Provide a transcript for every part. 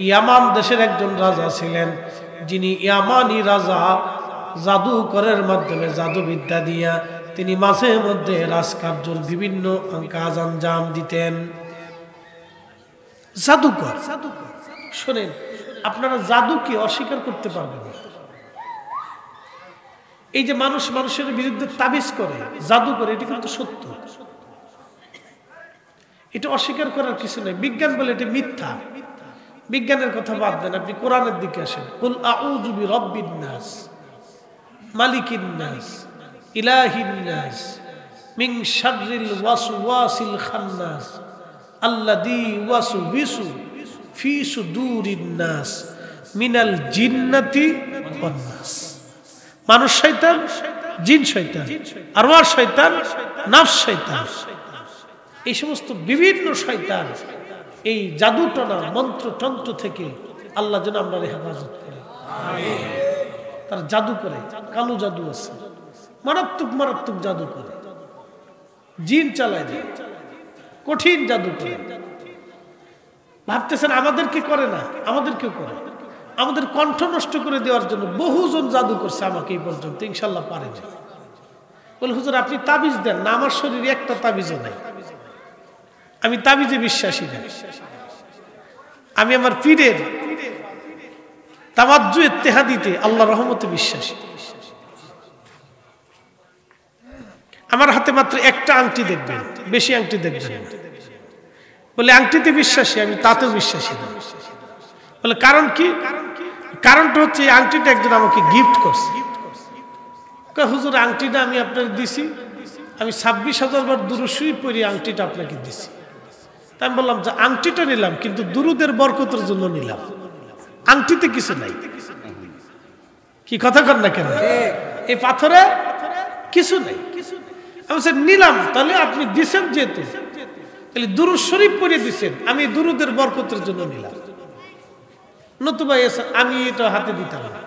ইয়ামান দেশের একজন রাজা ছিলেন, যিনি ইয়ামানি রাজা জাদুকরের মাধ্যমে জাদুবিদ্যা দিয়া তিনি মাঝে মধ্যে রাজকার্যের বিভিন্ন কাজ আঞ্জাম দিতেন। জাদুকর, শোনেন, আপনারা জাদুকে অস্বীকার করতে পারবেন না। এই যে মানুষ মানুষের বিরুদ্ধে তাবিজ করে, জাদু করে, এটা কিন্তু সত্য, এটা অস্বীকার করার কিছু নেই। বিজ্ঞান বলে এটা মিথ্যা, বিজ্ঞানের কথা বাদ দেন, আপনি কোরআনের দিকে আসেন। কুল আউযু বিরাব্বিন নাস মালিকিন নাস ইলাহিন নাস মিন শাররিল ওয়াসওয়াসিল খান্নাস আল্লাযী ওয়াসওয়িসু ফি সুদুরিন নাস মিনাল জিন্নাতি ওয়ান নাস। মানুষ শয়তান, জিন শয়তান, আরওয়াহ শয়তান, নফস শয়তান, এই সমস্ত বিভিন্ন শয়তান এই জাদুটনা মন্ত্রতন্ত্র থেকে আল্লাহ যেন আমরা হেফাজত করে। তার জাদু করে, কালো জাদু আছে, মারাত্মক মারাত্মক জাদু করে, জিন চালায় দেয়, কঠিন জাদু করে। ভাবতেছেন আমাদেরকে করে না, আমাদেরকেও করে। আমাদের কণ্ঠ নষ্ট করে দেওয়ার জন্য বহুজন জাদু করছে আমাকে এই পর্যন্ত, ইনশাল্লাহ পারে না। বলে হুজুর আপনি তাবিজ দেন না, আমার শরীরে একটা তাবিজও নাই, আমি তাবিজে বিশ্বাসী না, আমি আমার পীরের তাওয়াজ্জু ইত্তেহাদিতে আল্লাহর রহমতে বিশ্বাসী। আমার হাতে মাত্র একটা আংটি দেখবেন, বেশি আংটি দেখবেন না। বলে আংটিতে বিশ্বাসী, আমি তাতেও বিশ্বাসী না। বলে কারণ কি? কারণটা হচ্ছে এই আংটিটা একজন আমাকে গিফট করছে। হুজুর আংটিটা আমি আপনাকে দিছি, আমি 26,000 বার দুরূদ শরীফ পড়ি আংটিটা আপনাকে দিছি। তাই আমি বললাম যে আংটিটা নিলাম কিন্তু দুরুদের বরকতের জন্য নিলাম, আংটিতে কিছু নাই। কি কথা কর না কেন? এই পাথরে কিছু নাই। আমি নিলাম, তাহলে আপনি দিছেন যেহেতু, তাহলে দুরূদ শরীফ পড়ে দিছেন, আমি দুরুদের বরকতের জন্য নিলাম, নতুবা আমি এটা হাতে দিতাম না।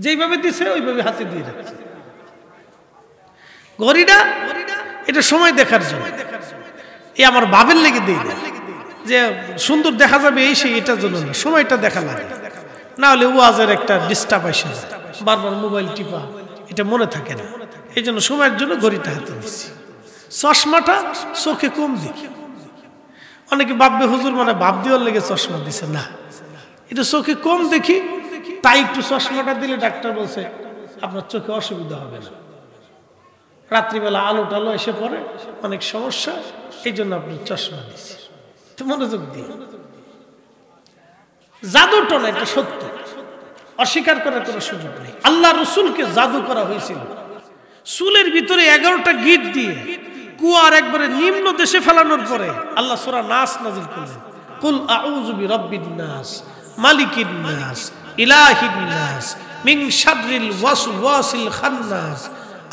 যেইভাবে দিছে ওইভাবে হাতে দিয়ে রাখছে। ঘড়িটা এটা সময় দেখার জন্য, এই আমার বাবের লেগে দিই না যে সুন্দর দেখা যাবে এই সেই, এটার জন্য না, সময়টা দেখা লাগে, না হলে ওয়াজের একটা ডিস্টার্ব আসে, বারবার মোবাইল টিপা, এটা মনে থাকে না। এই জন্য সময়ের জন্য ঘড়িটা হাতে দিচ্ছি। চশমাটা চোখে কম দেখি, অনেকে ভাববে হুজুর মানে ভাব দেওয়ার লেগে চশমা দিছে, না, এটা চোখে কম দেখি, তাই একটু চশমাটা দিলে ডাক্তার বলছে আপনার চোখে অসুবিধা হবে না, রাত্রিবেলা আলো টালো এসে পড়ে, অনেক সমস্যা, এই জন্য আপনার চশমা দিচ্ছি। তো মনোযোগ দিয়ে, জাদু টোনা এটা সত্য, অস্বীকার করার কোনো সুযোগ নেই। আল্লাহ রসুলকে জাদু করা হয়েছিল চুলের ভিতরে 11টা গিট দিয়ে কুয়ার একবারে নিম্ন দেশে ফেলানোর পরে আল্লাহ সূরা নাস নাযিল করলেন, কুল আউযু বিরাব্বিন নাস মালিকিন নাস ইলাহিন নাস মিন শাররিল ওয়াসওয়াসিল খান্নাস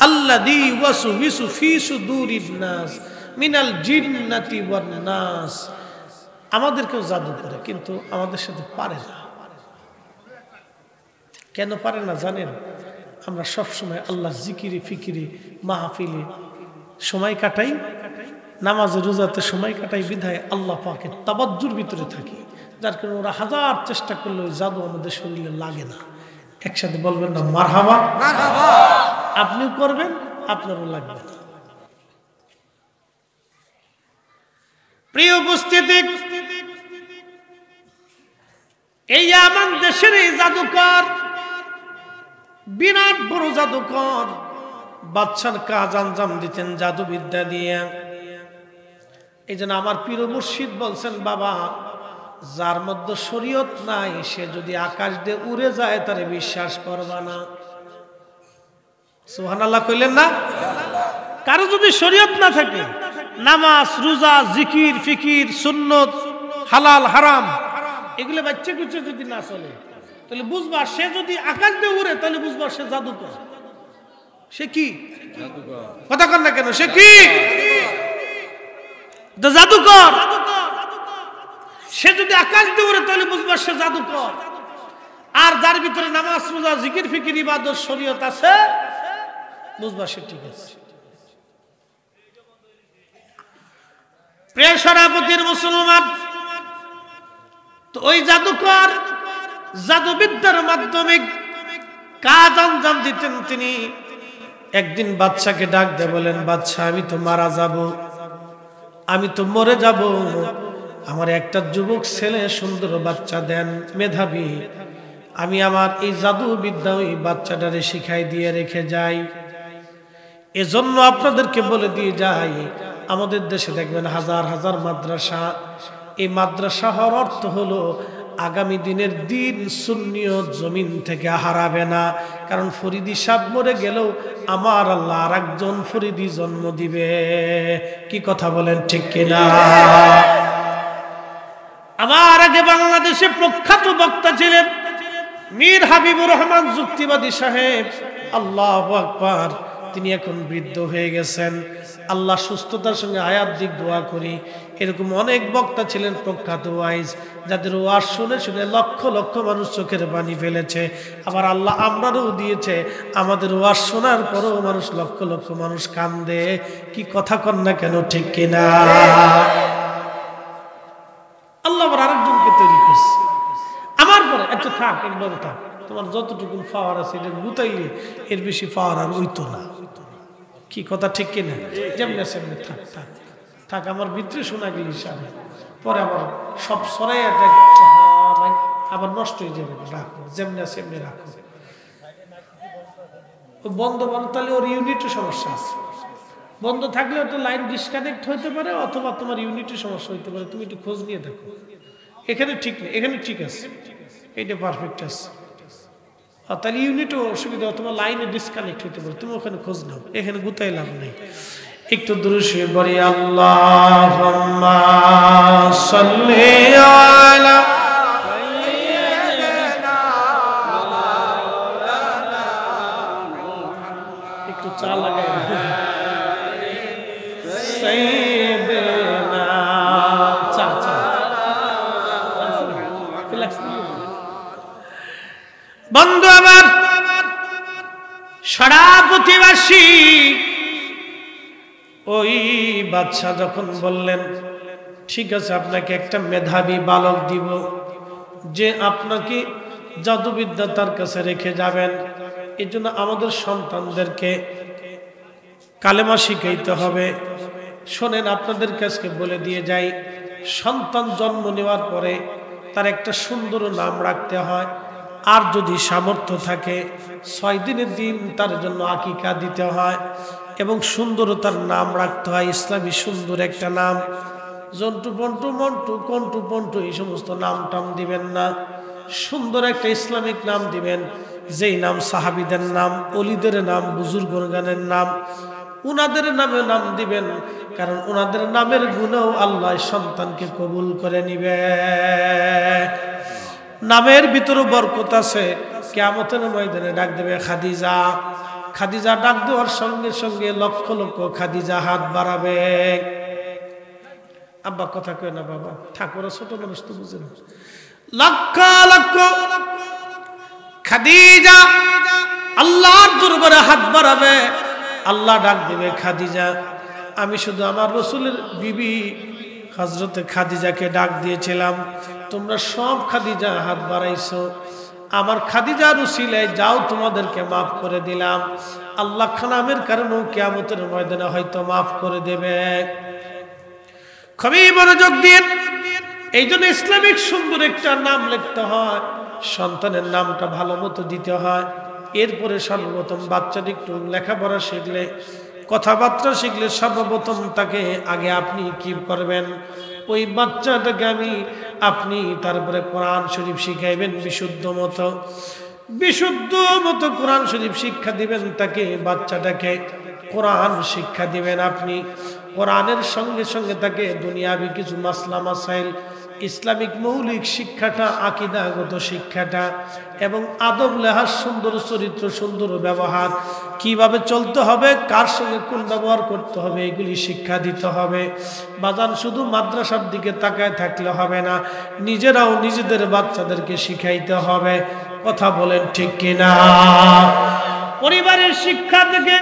আল্লাযী ওয়াসওয়িসু ফি সুদুরিন নাস মিনাল জিন্নাতি ওয়ান নাস। আমাদেরকেও জাদু করে, কিন্তু আমাদের সাথে পারে না। কেন পারে না জানেন? আমরা সবসময় আল্লাহ জিকিরে ফিকিরে মাহফিলে সময় কাটাই, নামাজে রোজাতে সময় কাটাই, বিধায় আল্লাহ পাকের তাওয়াজ্জুর ভিতরে থাকি, যার কারণে ওরা হাজার চেষ্টা করলে ওই জাদু আমাদের শরীরে লাগে না। একসাথে বলবেন না মারহাবা? আপনিও করবেন, আপনারও লাগবে না। প্রিয় উপস্থিতি, এই আমার দেশের এই জাদুকর বিরাট বড় জাদুকর, বাদশার কাজ আঞ্জাম দিতেন জাদুবিদ্যা দিয়ে। এই জন্য আমার পীর মুর্শিদ বলছেন, বাবা যার মধ্যে শরীয়ত নাই সে যদি আকাশ দিয়ে উড়ে যায় তারে বিশ্বাস করবা না। সুবহানাল্লাহ কইলেন না? কারো যদি শরীয়ত না থাকে, নামাজ রোজা জিকির ফিকির সুন্নত হালাল হারাম এগুলো বাচ্চা কুচ্চা যদি না চলে, তাহলে বুঝবা সে যদি আকাশ দিয়ে উড়ে, তাহলে বুঝবা সে জাদুকর। সে কি কথা কর না কেন? সে কি জাদুকর? সে যদি আকাশ দিয়ে উড়ে তাহলে বুঝবা সে জাদুকর। আর যার ভিতরে নামাজ রোজা জিকির ফিকির ইবাদত শরীয়ত আছে, বুঝবা সে ঠিক আছে। প্রিয় সরাপতির মুসলমান, তো ওই জাদুকর জাদুবিদ্যার মাধ্যমে কাজ আঞ্জাম দিতেন তিনি। একদিন বাদশাকে ডাক দিয়ে বলেন, বাদশা আমি তো মারা যাব, আমি তো মরে যাব, আমার একটা যুবক ছেলে সুন্দর বাচ্চা দেন, মেধাবী, আমি আমার এই জাদু বিদ্যা ওই বাচ্চাটারে শিখাই দিয়ে রেখে যাই। এজন্য আপনাদেরকে বলে দিয়ে যাই, আমাদের দেশে দেখবেন হাজার হাজার মাদ্রাসা। এই মাদ্রাসা হওয়ার অর্থ হলো আগামী দিনের দিন সুন্নিয়ত জমিন থেকে হারাবে না। কারণ ফরিদি সাহেব মরে গেলেও আমার আল্লাহ আর একজন ফরিদি জন্ম দিবে। কি কথা বলেন ঠিক কিনা? আমার আগে বাংলাদেশে প্রখ্যাত বক্তা ছিলেন মীর হাবিবুর রহমান যুক্তিবাদী সাহেব, আল্লাহু আকবার। তিনি এখন বৃদ্ধ হয়ে গেছেন, আল্লাহ সুস্থতার সঙ্গে আয়াত দিক দোয়া করি। এরকম অনেক বক্তা ছিলেন প্রখ্যাত ওয়াইজ, যাদের ওয়াজ শুনে শুনে লক্ষ লক্ষ মানুষ চোখের পানি ফেলেছে। আবার আল্লাহ আমরাও দিয়েছে, আমাদের ওয়াজ শোনার পরও মানুষ লক্ষ লক্ষ মানুষ কান্দে। কি কথা কন না কেন, ঠিক কিনা? আল্লাহ আবার আরেকজনকে তৈরি করছে আমার পরে। আচ্ছা থাক, একবারে থাক, তোমার যতটুকু পাওয়ার আছে এটা গুতাইলে এর বেশি পাওয়ার আর হইতো না। কি কথা ঠিক কিনা? যেমনি সেমনি থাক থাক থাক, আমার ভিতরে শোনা গেল হিসাবে, পরে আবার সব সরাই আবার নষ্ট হয়ে যাবে। রাখো যেমনি সেমনি রাখো। বন্ধ বন্ধ তাহলে ওর ইউনিটের সমস্যা আছে। বন্ধ থাকলে ওটা লাইন ডিসকানেক্ট হইতে পারে, অথবা তোমার ইউনিটের সমস্যা হইতে পারে। তুমি একটু খোঁজ নিয়ে দেখো। এখানে ঠিক নেই, এখানে ঠিক আছে, এইটা পারফেক্ট আছে। তাহলে ইউনিটও অসুবিধা, অথবা লাইনে ডিসকানেক্ট হইতে পারে, তুমি ওখানে খোঁজ নাও। এখানে গুতাই লাভ নেই। একটু দূরে শুয়ে পড়ি, আল্লাহুম্মা সাল্লি আলা একটু চা লাগাই সাইয়্যিদিনা চা চা বন্ধু আমার, সারা প্রতিবাসী ওই বাদশা যখন বললেন ঠিক আছে আপনাকে একটা মেধাবী বালক দিব, যে আপনাকে জাদুবিদ্যা তার কাছে রেখে যাবেন। এই জন্য আমাদের সন্তানদেরকে কালেমা শিখাইতে হবে। শোনেন, আপনাদের কাছে বলে দিয়ে যাই, সন্তান জন্ম নেওয়ার পরে তার একটা সুন্দর নাম রাখতে হয়। আর যদি সামর্থ্য থাকে 6 দিনের দিন তার জন্য আকিকা দিতে হয় এবং সুন্দর তার নাম রাখতে হয়, ইসলামী সুন্দর একটা নাম। জন্টু পন্টু মন্টু কন্টু পন্টু এই সমস্ত নাম টাম দিবেন না, সুন্দর একটা ইসলামিক নাম দিবেন, যেই নাম সাহাবীদের নাম, ওলিদের নাম, বুজুর্গদের নাম, উনাদের নামে নাম দিবেন। কারণ উনাদের নামের গুণেও আল্লাহ সন্তানকে কবুল করে নিবে। নামের ভিতরে বরকত আছে। কিয়ামতের ময়দানে ডাক দেবে খাদিজা। খাদিজা ডাক দেওয়ার সঙ্গে সঙ্গে লক্ষ লক্ষ খাদিজা হাত বাড়াবে। আব্বা কথা কয় না বাবা, ঠাকুরা ছোট মানুষ তো বুঝে না। লক্ষ লক্ষ খাদিজা আল্লাহর দরবারে হাত বাড়াবে। আল্লাহ ডাক দেবে খাদিজা, আমি শুধু আমার রাসূলের বিবি হযরতে খাদিজাকে ডাক দিয়েছিলাম, তোমরা সব খাদিজা হাত বাড়াইছো, আমার খাদিজার উসিলায় যাও তোমাদেরকে মাফ করে দিলাম। আল্লাহ নামের কারণেও কিয়ামতের ময়দানে হয়তো মাফ করে দেবে। খুবই মনোযোগ দিন। এই জন্য ইসলামিক সুন্দর একটা নাম লিখতে হয়, সন্তানের নামটা ভালো মতো দিতে হয়। এরপরে সর্বপ্রথম বাচ্চাটি একটু লেখাপড়া শিখলে, কথাবার্তা শিখলে, সর্বপ্রথম তাকে আগে আপনি কি করবেন, ওই বাচ্চাটাকে আপনি তারপরে কোরআন শরীফ শিখাইবেন বিশুদ্ধ মতো কোরআন শরীফ শিক্ষা দিবেন তাকে। বাচ্চাটাকে কোরআন শিক্ষা দিবেন আপনি। কোরআনের সঙ্গে সঙ্গে তাকে দুনিয়াবি কিছু মাসলা মাসাইল, ইসলামিক মৌলিক শিক্ষাটা, আকীদাগত শিক্ষাটা এবং আদব লেহাজ, সুন্দর চরিত্র, সুন্দর ব্যবহার, কিভাবে চলতে হবে, কার সঙ্গে কোন ব্যবহার করতে হবে, এগুলি শিক্ষা দিতে হবে। বাজান শুধু মাদ্রাসার দিকে তাকায় থাকলে হবে না, নিজেরাও নিজেদের বাচ্চাদেরকে শিখাইতে হবে। কথা বলেন ঠিক কিনা? পরিবারের শিক্ষা থেকে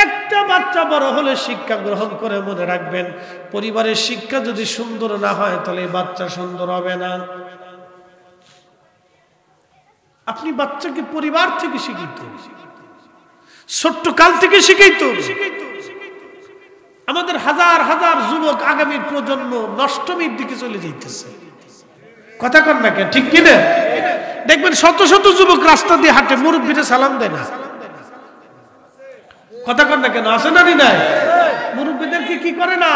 একটা বাচ্চা বড় হলে শিক্ষা গ্রহণ করে মনে রাখবেন, পরিবারের শিক্ষা যদি সুন্দর না হয় তাহলে বাচ্চা সুন্দর হবে না। আপনি বাচ্চাকে পরিবার থেকে শিখাইতে, ছোট্ট কাল থেকে শিখাইতে। আমাদের হাজার হাজার যুবক আগামীর প্রজন্ম নষ্টমীর দিকে চলে যাইতেছে। কথা কন না কেন, ঠিক কিনা? দেখবেন শত শত যুবক রাস্তা দিয়ে হাঁটে, মুরব্বীরা সালাম দেয় না। কথা কন না কেন, আছে না নাই? মুরব্বীদেরকে কি করে না,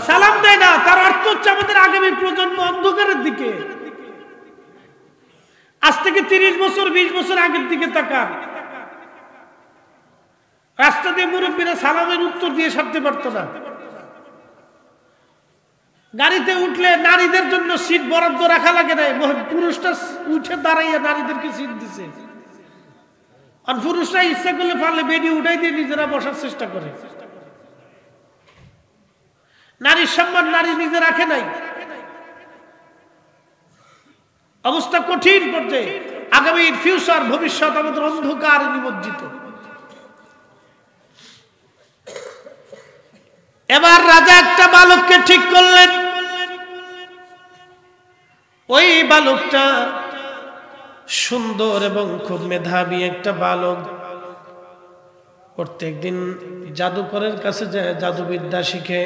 সালাম দেয় না। তার অর্থ হচ্ছে আমাদের আগামী প্রজন্ম অন্ধকারের দিকে। আজ থেকে 30 বছর 20 বছর আগের দিকে তাকান, রাস্তা দিয়ে মুরব্বীরা সালামের উত্তর দিয়ে সারতে পারতো না। গাড়িতে উঠলে নারীদের জন্য সিট বরাদ্দ রাখা লাগে নাই, পুরুষটা উঠে দাঁড়াইয়া নারীদেরকে সিট দিছে। আর পুরুষরা ইচ্ছা করলে পারলে বেডি উঠাই দিয়ে নিজেরা বসার চেষ্টা করে। নারীর সম্মান নারী নিজে রাখে নাই। অবস্থা কঠিন পর্যায়ে। আগামীর ফিউচার, ভবিষ্যৎ আমাদের অন্ধকার নিমজ্জিত। এবার রাজা একটা বালককে ঠিক করলেন। ওই বালকটা সুন্দর এবং খুব মেধাবী একটা বালক। প্রত্যেকদিন জাদুকরের কাছে যায়, জাদুবিদ্যা শিখে।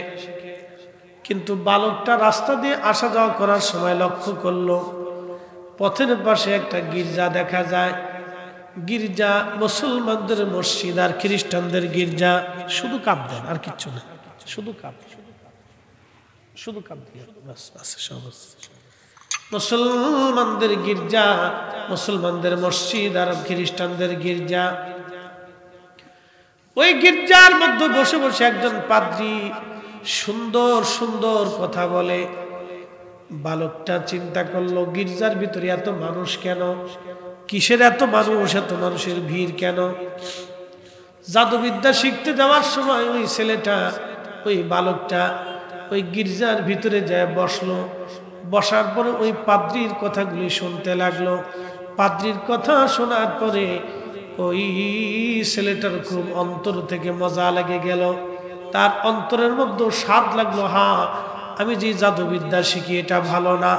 কিন্তু বালকটা রাস্তা দিয়ে আসা যাওয়া করার সময় লক্ষ্য করলো পথের পাশে একটা গির্জা দেখা যায়। গির্জা মুসলমানদের মসজিদ আর খ্রিস্টানদের গির্জা। শুধু কাপ দেন, আর কিচ্ছু না, শুধু কাপ, শুধু কাপ দিয়ে মুসলমানদের গির্জা, মুসলমানদের মসজিদ আর খ্রিস্টানদের গির্জা। ওই গির্জার মধ্যে বসে বসে একজন পাদ্রী সুন্দর সুন্দর কথা বলে। বালকটা চিন্তা করলো, গির্জার ভিতরে এত মানুষ কেন? কিসের এত মানুষ? এত মানুষের ভিড় কেন? জাদুবিদ্যা শিখতে যাওয়ার সময় ওই ছেলেটা, ওই বালকটা ওই গির্জার ভিতরে যায় বসলো। বসার পরে ওই পাদ্রীর কথাগুলি শুনতে লাগলো। পাদ্রীর কথা শোনার পরে ওই ছেলেটার খুব অন্তর থেকে মজা লেগে গেল। তার অন্তরের মধ্যে স্বাদ লাগলো, হ্যাঁ আমি যে জাদুবিদ্যা শিখি এটা ভালো না,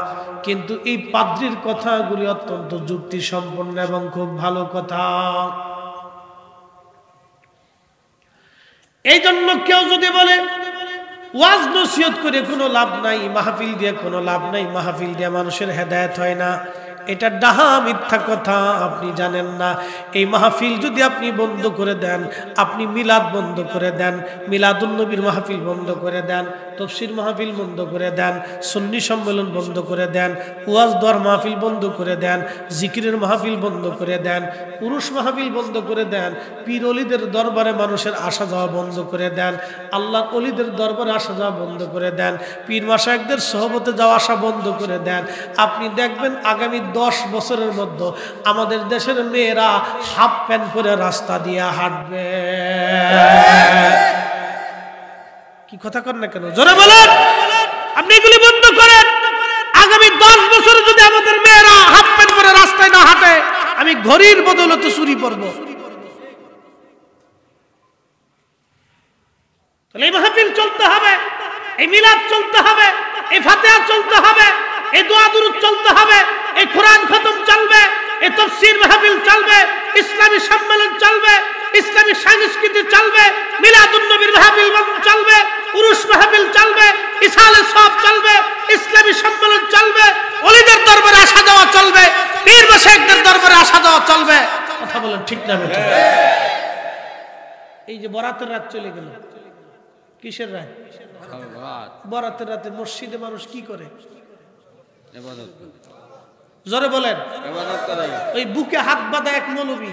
কিন্তু এই পাদ্রীর কথাগুলি অত্যন্ত যুক্তি সম্পন্ন এবং খুব ভালো কথা। এই জন্য কেউ যদি বলে ওয়াজ নসিহত করে কোনো লাভ নাই, মাহফিল দিয়ে কোনো লাভ নাই, মাহফিল দিয়ে মানুষের হেদায়েত হয় না, এটা ডাহা মিথ্যা কথা। আপনি জানেন না, এই মাহফিল যদি আপনি বন্ধ করে দেন, আপনি মিলাদ বন্ধ করে দেন, মিলাদুন্নবীর মাহফিল বন্ধ করে দেন, তফসির মাহফিল বন্ধ করে দেন, সুন্নি সম্মেলন বন্ধ করে দেন, ওয়াজ দোয়ার মাহফিল বন্ধ করে দেন, জিকিরের মাহফিল বন্ধ করে দেন, পুরুষ মাহফিল বন্ধ করে দেন, পীর অলিদের দরবারে মানুষের আসা যাওয়া বন্ধ করে দেন, আল্লাহ অলিদের দরবারে আসা যাওয়া বন্ধ করে দেন, পীর মাশায়েখদের সোহবতে যাওয়া আসা বন্ধ করে দেন। আপনি দেখবেন আগামী 10 বছরের মধ্যে আমাদের দেশের মেয়েরা হাফ প্যান্ট পরে রাস্তা দিয়ে হাঁটবে। কি কথা কর না কেন, জোরে বলেন। আপনি এগুলি বন্ধ করেন। আগামী 10 বছরে যদি আমাদের মেয়েরা হাফ প্যান্ট পরে রাস্তায় না হাঁটে, আমি ঘড়ির বদৌলতে চুরি করব। তাহলে এই মাহফিল চলতে হবে, এই মিলাদ চলতে হবে, এই ফাতিহা চলতে হবে, এই দোয়া দুরূদ চলতে হবে, এই কোরআন খতম চলবে, এই তাফসীর মাহফিল চলবে, ইসলামী সম্মেলন চলবে, ইসলামী সংস্কৃতি চলবে, মিলাদুন নবীর মাহফিল চলবে, উরুস মাহফিল চলবে, ইসালে সওয়াব চলবে, ইসলামী সম্মেলন চলবে, ওলিদের দরবারে আসা যাওয়া চলবে, পীর মাশায়েখদের দরবারে আসা যাওয়া চলবে। কথা বলেন ঠিক না বেঠিক? এই যে বরাতের রাত চলে গেল, কিসের রাত? বরাতের রাতে মসজিদে মানুষ কি করে? জোরে বলেন। ওই বুকে হাত বাঁধা এক মৌলবী,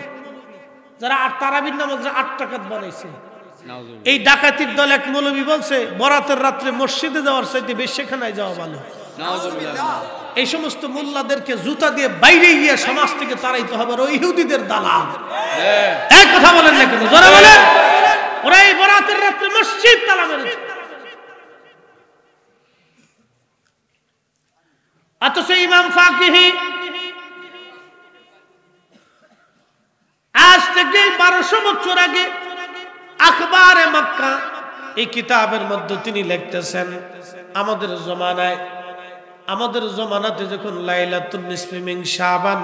যারা তারাবির নামাজ 8 টাকাত বানাইছে, এই ডাকাতির দল এক মৌলবী বলছে বরাতের রাত্রে মসজিদে যাওয়ার চাইতে বেশ্যখানায় যাওয়া ভালো। এই সমস্ত মোল্লাদেরকে জুতা দিয়ে বাইরে গিয়ে সমাজ থেকে তাড়াইতে হবে। ওই ইহুদিদের দালাল। এক কথা বলেন না কেন, জোরে বলেন। ওরা এই বরাতের রাত্রে মসজিদ তালা মেরেছে। অথচ ইমাম ফাকিহি আজ থেকে 1200 বছর আগে আখবারে মক্কা এই কিতাবের মধ্যে তিনি লিখতেছেন, আমাদের জমানাতে যখন লাইলাতুন নিসফি মিন শাবান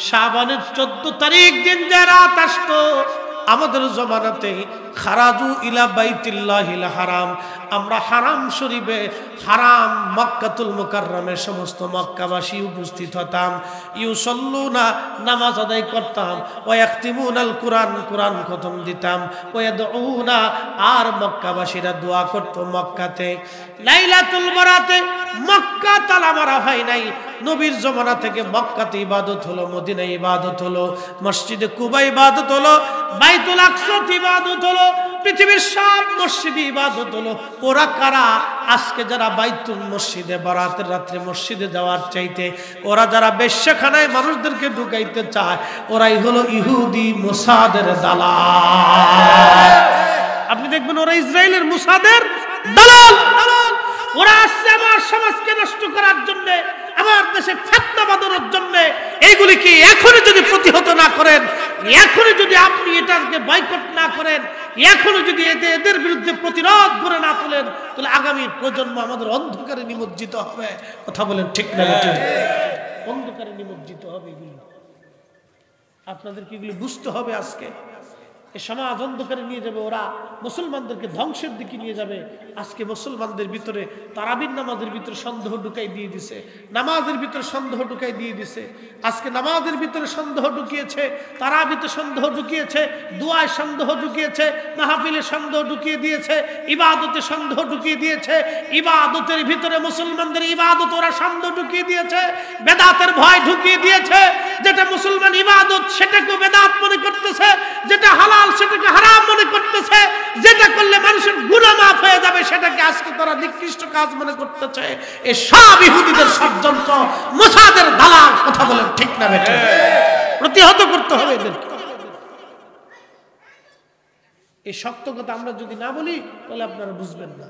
শাবানের 14 তারিখ দিন যে রাত আসতো আমাদের জমানাতে খারাজু ইলা বাইতুল্লাহিল হারাম, আমরা হারাম শরীফে হারাম মক্কাতুল মুকাররমে সমস্ত মক্কাবাসী উপস্থিত হতাম। ইউসাল্লুনা, নামাজ আদায় করতাম, ওয়া ইয়াখতিমুনাল কুরআন, কুরআন খতম দিতাম, ওয়া ইয়াদউনা, আর মক্কাবাসীরা দোয়া করত মক্কাতে। লাইলাতুল বরাতে মক্কা তালা মারা হয় নাই, নবীর জমানা থেকে মক্কাতে ইবাদত হলো, মদিনায় ইবাদত হলো, মসজিদে কুবা ইবাদত হলো, বাইতুল আকসা ইবাদত হলো, পৃথিবীর সব মসজিদে ইবাদত হলো। ওরা কারা? আজকে যারা বাইতুল মসজিদে বরাতের রাত্রে মসজিদে যাওয়ার চাইতে ওরা যারা বেশ্যাখানায় মানুষদেরকে ঢুকাইতে চায়, ওরাই হলো ইহুদি মোসাদের দালাল। আপনি দেখবেন ওরা ইসরায়েলের মোসাদের দালাল। ওরা আসছে আমার সমাজকে নষ্ট করার জন্য, আমার দেশে ফিতনা বাঁধানোর জন্য। এইগুলি কি এখনই যদি প্রতিহত না করেন, এখনই যদি আপনি এটাকে বয়কট না করেন, এখনই যদি এদের বিরুদ্ধে প্রতিরোধ করে না তোলেন, তাহলে আগামী প্রজন্ম আমাদের অন্ধকারে নিমজ্জিত হবে। কথা বলেন ঠিক না? অন্ধকারে নিমজ্জিত হবে। এগুলি আপনাদেরকে এগুলি বুঝতে হবে। আজকে এই সমাজ অন্ধকারে নিয়ে যাবে, ওরা মুসলমানদেরকে ধ্বংসের দিকে নিয়ে যাবে। আজকে মুসলমানদের ভিতরে তারাবির নামাজের ভিতরে সন্দেহ ঢুকাই দিয়ে দিছে, নামাজের ভিতরে সন্দেহ ঢুকাই দিয়ে দিছে। আজকে নামাজের ভিতরে সন্দেহ ঢুকিয়েছে, তারাবিতে সন্দেহ ঢুকিয়েছে, দুআয় সন্দেহ ঢুকিয়েছে, মাহফিলে সন্দেহ ঢুকিয়ে দিয়েছে, ইবাদতে সন্দেহ ঢুকিয়ে দিয়েছে। ইবাদতের ভিতরে মুসলমানদের ইবাদত ওরা সন্দেহ ঢুকিয়ে দিয়েছে, বেদাতের ভয় ঢুকিয়ে দিয়েছে। যেটা মুসলমান ইবাদত সেটাকে বেদাত মনে করতেছে, যেটা হালাল সেটাকে হারাম মনে করতেছে, যেটা করলে মানুষের গুনাহ মাফ হয়ে যাবে সেটাকে আজকে তারা নিকৃষ্ট কাজ মনে করতেছে। এই সব ইহুদিদের ষড়যন্ত্র, মোসাদের দালাল। কথা বলেন ঠিক না বেটা? প্রতিহত করতে হবে এদেরকে। এই শক্ত কথা আমরা যদি না বলি তাহলে আপনারা বুঝবেন না।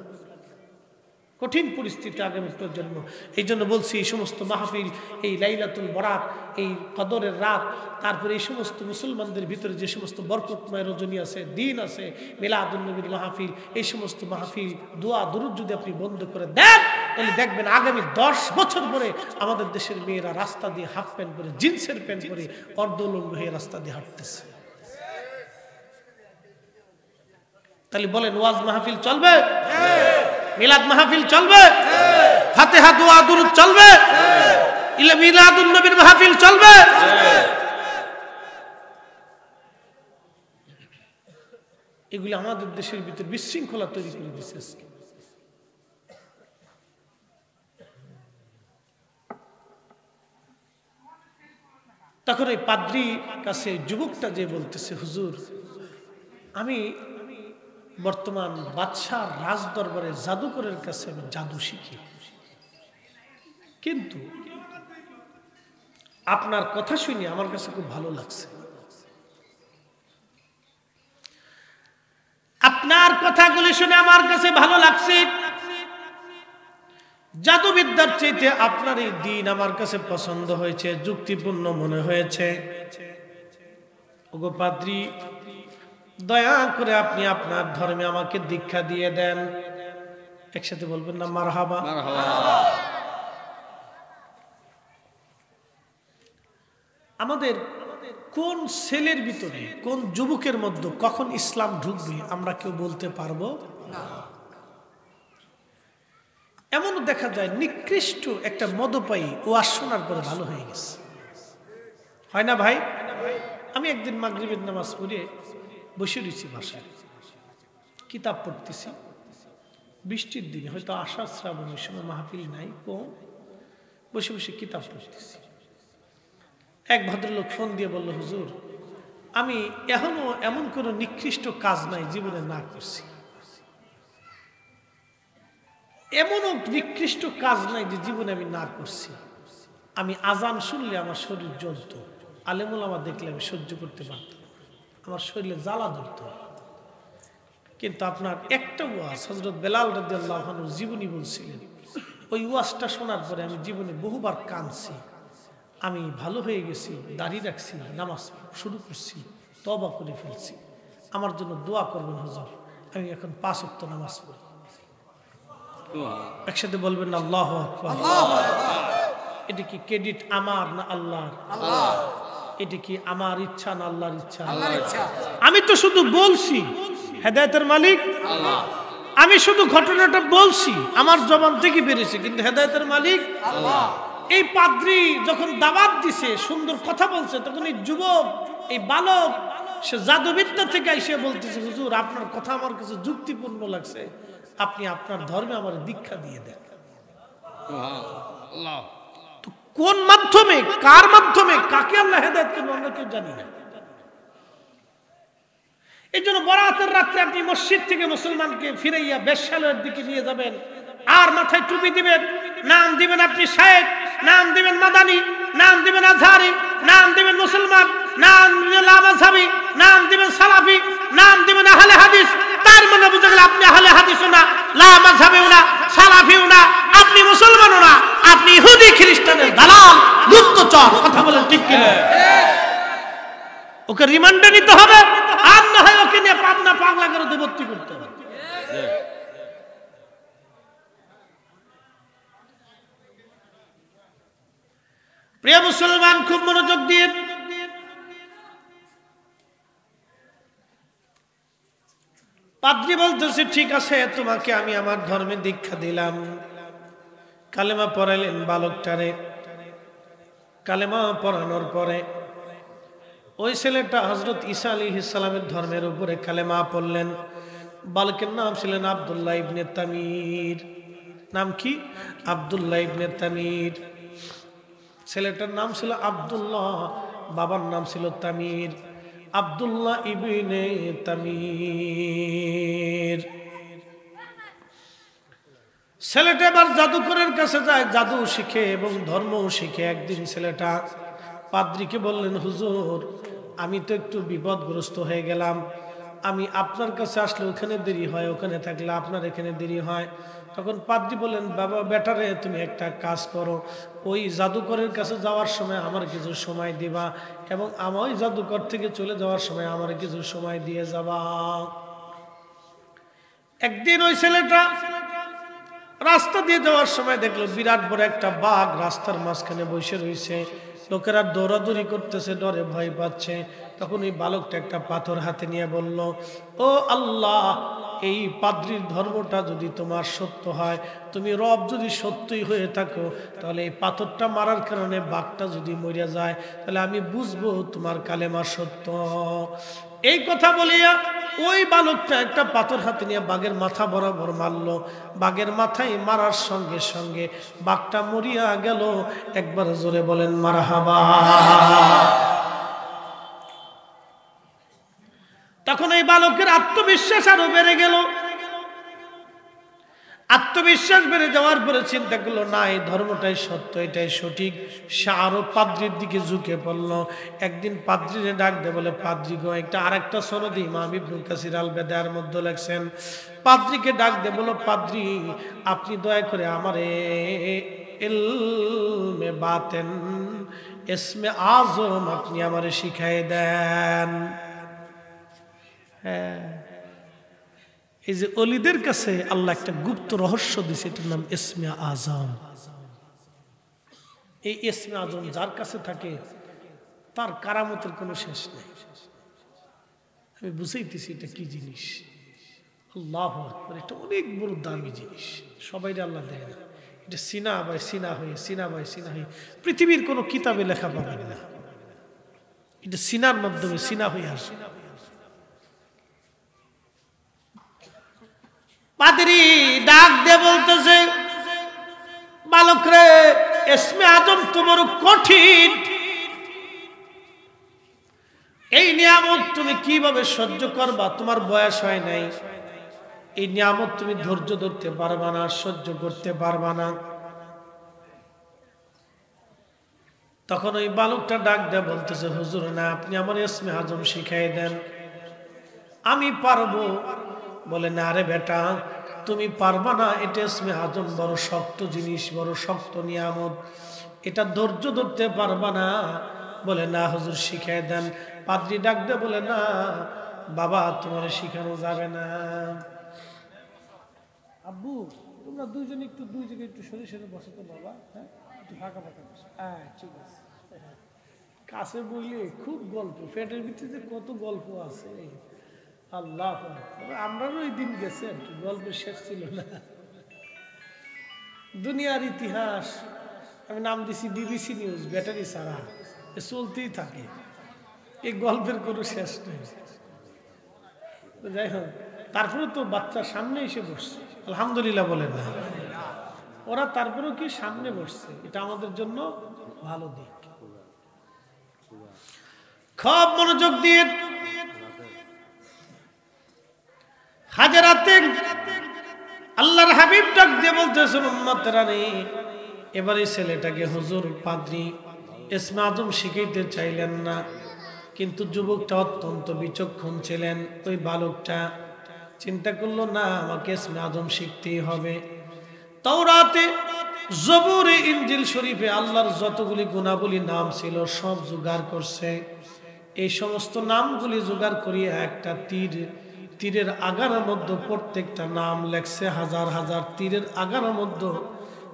কঠিন পরিস্থিতি আগামী প্রজন্ম। এই জন্য বলছি, এই সমস্ত মাহফিল, এই লাইলাতুল বরাত, এই কদরের রাত, তারপরে এই সমস্ত মুসলমানদের ভিতরে যে সমস্ত বরকতময় রজনী আছে, দিন আছে, মিলাদুন নবীর মাহফিল, এই সমস্ত মাহফিল, দোয়া দুরূদ যদি আপনি বন্ধ করে দেন, তাহলে দেখবেন আগামী 10 বছর পরে আমাদের দেশের মেয়েরা রাস্তা দিয়ে হাফ প্যান্ট পরে, জিন্সের প্যান্ট পরে, অর্ধলঙ্গ হয়ে রাস্তা দিয়ে হাঁটতেছে। তাহলে বলেন, ওয়াজ মাহফিল চলবে? মিলাদ মাহফিল চলবে? ফাতিহা দোয়া দুরূদ চলবে? মিলাদুন নবীর মাহফিল চলবে? এগুলি আমাদের দেশের ভিতর বিশৃঙ্খলা তৈরি করে দিচ্ছে। তখন এই পাদ্রী কাছে যুবকটা যে বলতেছে, হুজুর, আমি বর্তমান বাদশাহ রাজ দরবারে জাদুকরের কাছে আমি জাদু শিখি, কিন্তু আপনার কথা শুনে আমার কাছে খুব ভালো লাগছে। আপনার কথাগুলি শুনে আমার কাছে ভালো লাগছে। জাদুবিদ্যার চাইতে আপনার এই দিন আমার কাছে পছন্দ হয়েছে, যুক্তিপূর্ণ মনে হয়েছে। ওগো পাদ্রী, দয়া করে আপনি আপনার ধর্মে আমাকে দীক্ষা দিয়ে দেন। একসাথে বলবেন না মারহাবা? আমাদের কোন ছেলের ভিতরে, কোন যুবকের মধ্যে কখন ইসলাম ঢুকবে আমরা কেউ বলতে পারবো না। এমনও দেখা যায় নিকৃষ্ট একটা মদপায়ী ওয়াজ শোনার পরে ভালো হয়ে গেছে, হয় না ভাই? আমি একদিন মাগরিবের নামাজ পড়ে বসে রয়েছি বাসায়, কিতাব পড়তেছি। বৃষ্টির দিনে, হয়তো আষাঢ় শ্রাবণের সময়, মাহফিল নাই, কম, বসে বসে কিতাব পড়তেছি। এক ভদ্রলোক ফোন দিয়ে বলল, হুজুর, আমি এখনো এমন কোনো নিকৃষ্ট কাজ নাই জীবনে না করছি, এমনও নিকৃষ্ট কাজ নাই যে জীবনে আমি না করছি। আমি আজান শুনলে আমার শরীর জ্বলত, আলেমুল আমার দেখলে আমি সহ্য করতে পারতাম, আমার শরীরে জ্বালা ধরত। কিন্তু আপনার একটা ওয়াজ হযরত বেলাল রাদিয়াল্লাহু আনহু জীবনী বলছিলেন, ওই ওয়াজটা শোনার পরে আমি জীবনে বহুবার কাঁদছি। আমি ভালো হয়ে গেছি, দাড়ি রাখছি, নামাজ শুরু করছি, তওবা করে ফেলছি। আমার জন্য দোয়া করবেন হুজুর, আমি এখন 5 ওয়াক্ত নামাজ পড়ি। একসাথে বলবেন আল্লাহু আকবার। এটা কি ক্রেডিট আমার না আল্লাহর? এটা কি আমার ইচ্ছা না আল্লাহর ইচ্ছা? আল্লাহর ইচ্ছা। আমি তো শুধু বলছি, হেদায়েতের মালিক আল্লাহ। আমি শুধু ঘটনাটা বলছি, আমার জবান থেকে বেরিয়েছে, কিন্তু হেদায়েতের মালিক আল্লাহ। এই পাদ্রী যখন দাওয়াত দিছে, সুন্দর কথা বলছে, তখন এই যুবক, এই বালক, সে জাদুবিদ্যা থেকে এসে বলতেছে, হুজুর আপনার কথা আমার কাছে যুক্তিপূর্ণ লাগছে, আপনি আপনার ধর্মে আমার দীক্ষা দিয়ে দেন। আল্লাহ। তো কোন মাধ্যমে, কার মাধ্যমে, কাকে আল্লাহ হেদায়েত করবেন আমরা কেউ জানি না। এই জন্য বরাতের রাত্রে আপনি মসজিদ থেকে মুসলমানকে ফিরাইয়া বেশ্যালয়ের দিকে নিয়ে যাবেন, আর মাথায় টুপি দিবেন, নাম দিবেন আপনি শায়েখ, নাম দিবেন মাদানী, নাম দিবেন আজহারি, নাম দিবেন মুসলমান, নাম দিবেন লামাযহাবী, নাম দিবেন সালাফি, নাম দিবেন আহলে হাদিস। তার মানে বুঝা গেল আপনি আহলে হাদিসও না, লামাযহাবীও না, সালাফিও না, আপনি মুসলমানও না, আপনি ইহুদি খ্রিস্টানের দালাল, গুপ্তচর। কথা বলেন ঠিক কিনা? ওকে রিমান্ডে নিতে হবে, আর না হয় ওকে নিয়ে পাবনা পাগলা করে ভর্তি করতে হবে। প্রিয় মুসলমান, খুব মনোযোগ দিয়ে পাদ্রী বলতেছে, ঠিক আছে তোমাকে আমি আমার ধর্মে দীক্ষা দিলাম। কালেমা পড়াইলেন বালকটারে। কালেমা পড়ানোর পরে ওই ছেলেটা হযরত ঈসা আলাইহিস সালামের ধর্মের উপরে কালেমা পড়লেন। বালকের নাম ছিলেন আব্দুল্লাহ ইবনে তামির। নাম কি? আব্দুল্লাহ ইবনে তামির। ছেলেটার নাম ছিল আব্দুল্লাহ, বাবার নাম ছিল তামির। আব্দুল্লাহ ইবনে তামির। ছেলেটা এবার জাদুকরের কাছে যায়, জাদু শিখে এবং ধর্ম শিখে। একদিন ছেলেটা পাদ্রীকে বললেন, হুজুর আমি তো একটু বিপদগ্রস্ত হয়ে গেলাম, আমি আপনার কাছে আসলে ওখানে দেরি হয়, ওখানে থাকলে আপনার এখানে দেরি হয়। তখন পাদ্রী বললেন, বাবা বেটারে তুমি একটা কাজ করো, ওই জাদুকরের কাছে যাওয়ার সময় আমার কিছু সময় দিবা, এবং আমার ওই জাদুকর থেকে চলে যাওয়ার সময় আমার কিছু সময় দিয়ে যাবা। একদিন ওই ছেলেটা রাস্তা দিয়ে যাওয়ার সময় দেখলো বিরাট বড় একটা বাঘ রাস্তার মাঝখানে বসে রয়েছে। লোকেরা দৌড়াদৌড়ি করতেছে, ডরে ভয় পাচ্ছে। তখন ওই বালকটা একটা পাথর হাতে নিয়ে বলল, ও আল্লাহ, এই পাদ্রীর ধর্মটা যদি তোমার সত্য হয়, তুমি রব যদি সত্যই হয়ে থাকো, তাহলে এই পাথরটা মারার কারণে বাঘটা যদি মরে যায়, তাহলে আমি বুঝবো তোমার কালেমা সত্য। এই কথা বলিয়া ওই বালকটা একটা পাথর হাতে নিয়ে বাঘের মাথা বরাবর মারলো। বাঘের মাথায় মারার সঙ্গে সঙ্গে বাঘটা মরিয়া গেল। একবার জোরে বলেন মারহাবা। তখন এই বালকের আত্মবিশ্বাস আরো বেড়ে গেল। আত্মবিশ্বাস বেড়ে যাওয়ার পরে চিন্তা করলো, না এই ধর্মটাই সত্য, এটাই সঠিক। সে আরো পাদ্রীর দিকে ঝুঁকে পড়লো। একদিন পাদ্রীরে ডাক দে, বলে পাদ্রী গো, একটা আরেকটা সনদে ইমাম ইবনুল কাসির আল বেদায়ের মধ্যে লেখছেন, পাদ্রীকে ডাক দে, বলো পাদ্রী আপনি দয়া করে আমারে ইলমে বাতেন, ইসমে আজম আপনি আমারে শিখাই দেন। হ্যাঁ, এই যে অলিদের কাছে আল্লাহ একটা গুপ্ত রহস্য দিছে, এটার নাম ইসমে আজম। এই ইসমে আজম যার কাছে থাকে তার কারামতের কোনো শেষ নেই। আমি বুঝাইতেছি এটা কি জিনিস। আল্লাহু আকবার, এটা অনেক বড় দামি জিনিস, সবাই আল্লাহ দেয় না। এটা সিনা বাই সিনা হয়ে, সিনা বাই সিনা হয়ে পৃথিবীর কোনো কিতাবে লেখা পাবেন না। এটা সিনার মাধ্যমে সিনা হয়ে আসে। পাদ্রী ডাক দিয়ে বলতেছে, বালক রে, ইসমে আজম তোমার কঠিন, এই নিয়ামত তুমি কিভাবে সহ্য করবা? তোমার বয়স হয় নাই, এই নিয়ামত তুমি ধৈর্য ধরতে পারবা না, সহ্য করতে পারবা না। তখন ওই বালকটা ডাক দিয়ে বলতেছে, হুজুর না, আপনি আমার ইসমে আজম শিখাই দেন, আমি পারবো। বলে, না রে বেটা, তুমি পারবা না, এটা ইসমে আজম বড় শক্ত জিনিস, বড় শক্ত নিয়ামত, এটা ধৈর্য ধরতে পারবা না। বলে, না হুজুর শিখাই দেন। পাদ্রী ডাক দে, বলে, না বাবা, তোমার শিখানো যাবে না। আব্বু তোমরা দুইজন একটু দুই জায়গায় একটু সরে সরে বসো তো বাবা, হ্যাঁ একটু ফাঁকা ফাঁকা বসো। হ্যাঁ ঠিক আছে। কাছে বইলে খুব গল্প, পেটের ভিতরে কত গল্প আছে আল্লাহ। আমরাও এই দিন গেছে আর কি, গল্পের শেষ ছিল না। দুনিয়ার ইতিহাস আমি নাম দিছি বিবিসি নিউজ, ব্যাটারি ছাড়া চলতেই থাকে, এই গল্পের কোনো শেষ নেই। যাই হোক, তারপরে তো বাচ্চার সামনে এসে বসছে, আলহামদুলিল্লাহ বলেন না, ওরা তারপরেও কি সামনে বসছে, এটা আমাদের জন্য ভালো দিক। খুব মনোযোগ দিয়ে হাজারাতে আল্লাহর হাবিব ডাক দিয়ে বলতেছেন, উম্মতেরা রে, এবারে ছেলেটাকে হুজুর পাদ্রী ইসমে আজম শিখাইতে চাইলেন না, কিন্তু যুবকটা অত্যন্ত বিচক্ষণ ছিলেন। ওই বালকটা চিন্তা করলো, না আমাকে ইসমে আজম শিখতেই হবে। তাওরাতে, জবুরে, ইনজিল শরীফে আল্লাহর যতগুলি গুণাবলী নাম ছিল সব জোগাড় করছে। এই সমস্ত নামগুলি জোগাড় করিয়ে একটা তীরের আগার মধ্যে প্রত্যেকটা নাম লেখছে, হাজার হাজার তীরের আগার মধ্যে,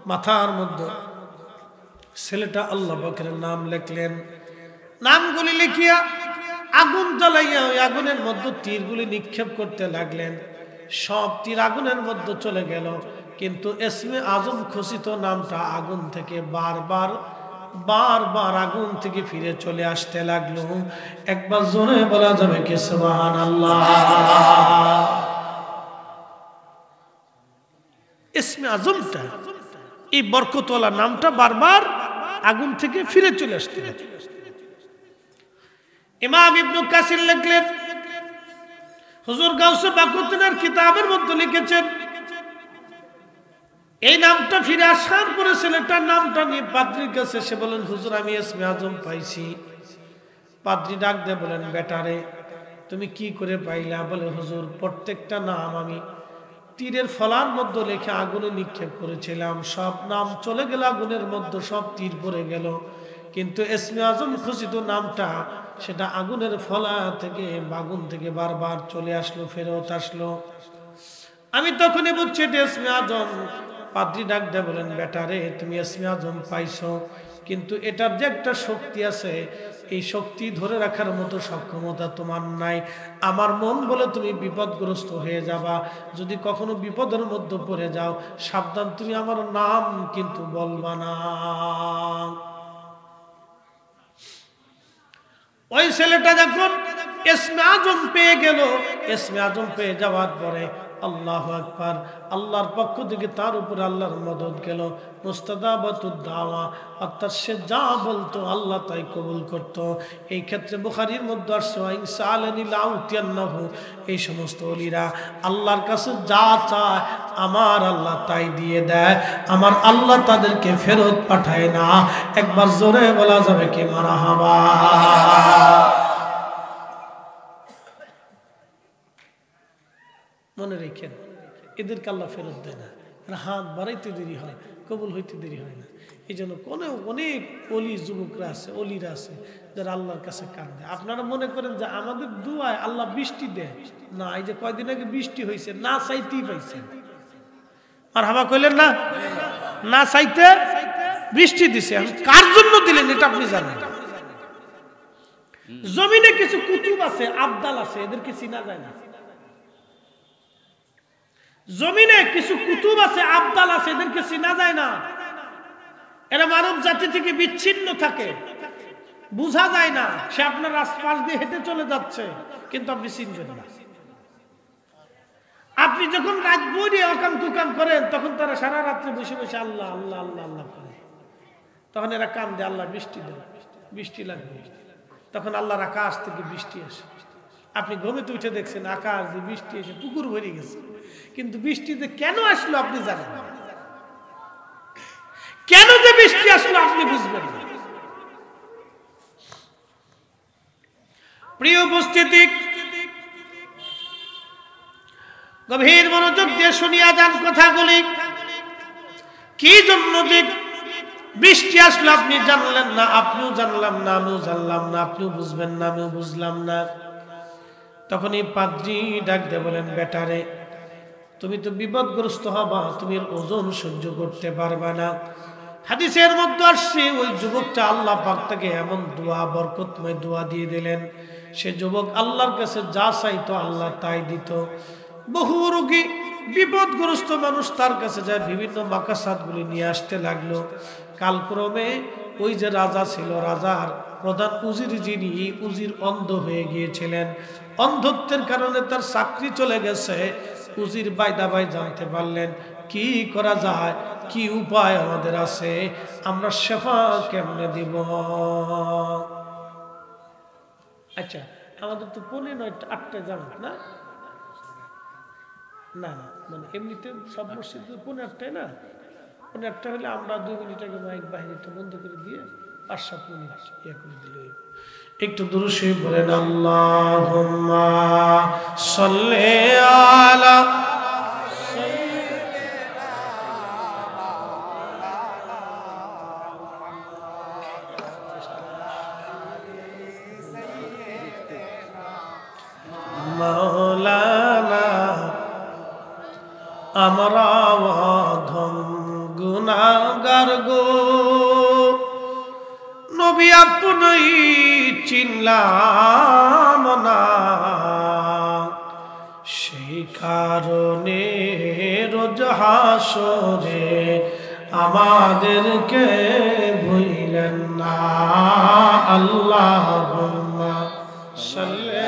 মাথার মধ্যে ছেলেটা আল্লাহ পাকের নাম লিখলেন। নামগুলি লিখিয়া আগুন জ্বালাইয়া ওই আগুনের মধ্যে তীরগুলি নিক্ষেপ করতে লাগলেন। সব তীর আগুনের মধ্যে চলে গেল, কিন্তু ইসমে আজম খচিত নামটা আগুন থেকে বারবার আগুন থেকে ফিরে চলে আসতে লাগলো। একবার জোরে বলা যাবে কি সুবহানাল্লাহ। ইসমে আজমটা, এই বরকতওয়ালা নামটা বারবার আগুন থেকে ফিরে চলে আসতে লাগলো। ইমাম ইবনে কাসির লিখলেন, হুজুর গাউসে বাকুতিনার কিতাবের মধ্যে লিখেছেন, এই নামটা ফিরে আসার পরে ছেলেটার নামটা নিয়ে পাদ্রীর কাছে এসে বলেন, হুজুর আমি ইসমে আজম পাইছি। পাদ্রী ডাক দিয়ে বলেন, বেটারে তুমি কি করে পাইলা? বলে, হুজুর প্রত্যেকটা নাম আমি তীরের ফলার মধ্যে লিখে আগুনে নিক্ষেপ করেছিলাম, সব নাম চলে গেল আগুনের মধ্যে, সব তীর পড়ে গেল, কিন্তু ইসমে আজম খচিত নামটা সেটা আগুনের ফলা থেকে, আগুন থেকে বারবার চলে আসলো, ফেরত আসলো। আমি তখনই বুঝছি এটা ইসমে আজম। পাদ্রী ডাক দিয়ে বলেন, বেটারে তুমি ইসমে আজম পাইছো, কিন্তু এটার যে একটা শক্তি আছে, এই শক্তি ধরে রাখার মতো সক্ষমতা তোমার নাই। আমার মন বলে তুমি বিপদগ্রস্ত হয়ে যাবা, যদি কখনো বিপদের মধ্যে পড়ে যাও সাবধান, তুমি আমার নাম কিন্তু বলবা না। ওই ছেলেটা যখন ইসমে আজম পেয়ে গেল, ইসমে আজম পেয়ে যাওয়ার পরে আল্লাহু আকবার, আল্লাহর পক্ষ থেকে তার উপর আল্লাহর মদদ গেল, মুস্তাজাবাতুদ দাওয়া, অর্থাৎ সে যা বলতো আল্লাহ তাই কবুল করত। এই ক্ষেত্রে বুখারীর মধ্যে আসছে, ইনসালানি লাউতিয়ান্নাহু, এই সমস্ত ওলিরা আল্লাহর কাছে যা চায় আমার আল্লাহ তাই দিয়ে দেয়, আমার আল্লাহ তাদেরকে ফেরত পাঠায় না। একবার জোরে বলা যাবে কি মারহাবা। মনে রেখেন, এদেরকে আল্লাহ ফেরত দেয় না, হাত বাড়াইতে দেরি হয়, কবুল হইতে দেরি হয় না। এই জন্য অনেক অলি যুবকরা আছে, অলিরা আছে যারা আল্লাহর কাছে কাঁদে। আপনারা মনে করেন যে আমাদের দুয়ায় আল্লাহ বৃষ্টি দেয় না, এই যে কয়দিন আগে বৃষ্টি হয়েছে না চাইতেই পাইছেন, আর হাবা কইলেন না, না চাইতে বৃষ্টি দিছে। কার জন্য দিলেন এটা আপনি জানেন। জমিনে কিছু কুতুব আছে, আবদাল আছে, এদেরকে চিনা যায় না। জমিনে কিছু কুতুব আছে, আবদাল আছে, এদেরকে চিনা যায় না। এরা মানব জাতি থেকে বিচ্ছিন্ন থাকে, বুঝা যায় না। সে আপনার আশপাশ দিয়ে হেঁটে চলে যাচ্ছে, কিন্তু আপনি চিনবেন না। আপনি যখন রাত বইরে অকাম কুকাম করেন, তখন তারা সারা রাত্রে বসে বসে আল্লাহ আল্লাহ আল্লাহ আল্লাহ করে। তখন এরা কান্দে, আল্লাহ বৃষ্টি দেয়, বৃষ্টি লাগবে। তখন আল্লাহর আকাশ থেকে বৃষ্টি আসে। আপনি ঘুমেতে উঠে দেখছেন আকাশ দিয়ে বৃষ্টি এসে পুকুর ভরে গেছে, কিন্তু বৃষ্টিতে কেন আসলো আপনি জানেন না। কেন যে বৃষ্টি আসলো আপনি বুঝবেন না। প্রিয় উপস্থিতি, গভীর মনোযোগ দিয়ে শুনিয়া যান কথাগুলি। কি জন্য যে বৃষ্টি আসলো আপনি জানলেন না, আপনিও জানলাম না, আমিও জানলাম না, আপনিও বুঝবেন না, আমিও বুঝলাম না। তখন এই পাদ্রী ডাক দিয়ে বলেন, বেটারে তুমি তো বিপদগ্রস্ত হবা, তুমি এর ওজন সহ্য করতে পারবা না। হাদিসের মধ্যে আসছে ওই যুবকটা আল্লাহ পাক তাকে এমন দোয়া, বরকতময় দোয়া দিয়ে দিলেন, সে যুবক আল্লাহর কাছে যা চাইতো আল্লাহ তাই দিত। বহু রোগী বিপদগ্রস্ত মানুষ তার কাছে যায়, বিভিন্ন মাকাসাতগুলি নিয়ে আসতে লাগলো। কালক্রমে ওই যে রাজা ছিল, রাজার প্রধান উজির যিনি, উজির অন্ধ হয়ে গিয়েছিলেন। অন্ধত্বের কারণে তার চাকরি চলে গেছে। উজির বাইদা ভাই জানতে পারলেন কি করা যায়, কি উপায় আমাদের আছে, আমরা শেফা কেমনে দিব। আচ্ছা, আমাদের তো 8:30 জামাত না, না না মানে এমনিতে সব মসজিদ 8:30 না, 8:30 হলে আমরা 2 মিনিট আগে মাইক বাহিনীটা বন্ধ করে দিয়ে 5-7 মিনিট ইয়ে করে দিলে একটু দুরূদ শরীফ বলেন, আল্লাহুম্মা সাল্লি আলা মাওলানা। আমরা অধম গুনাহগার গো, নবী আপনি চিনলাম না, সেই কারণে রোজ হাসরে আমাদেরকে ভুলেন না। আল্লাহুম্মা সাল্লি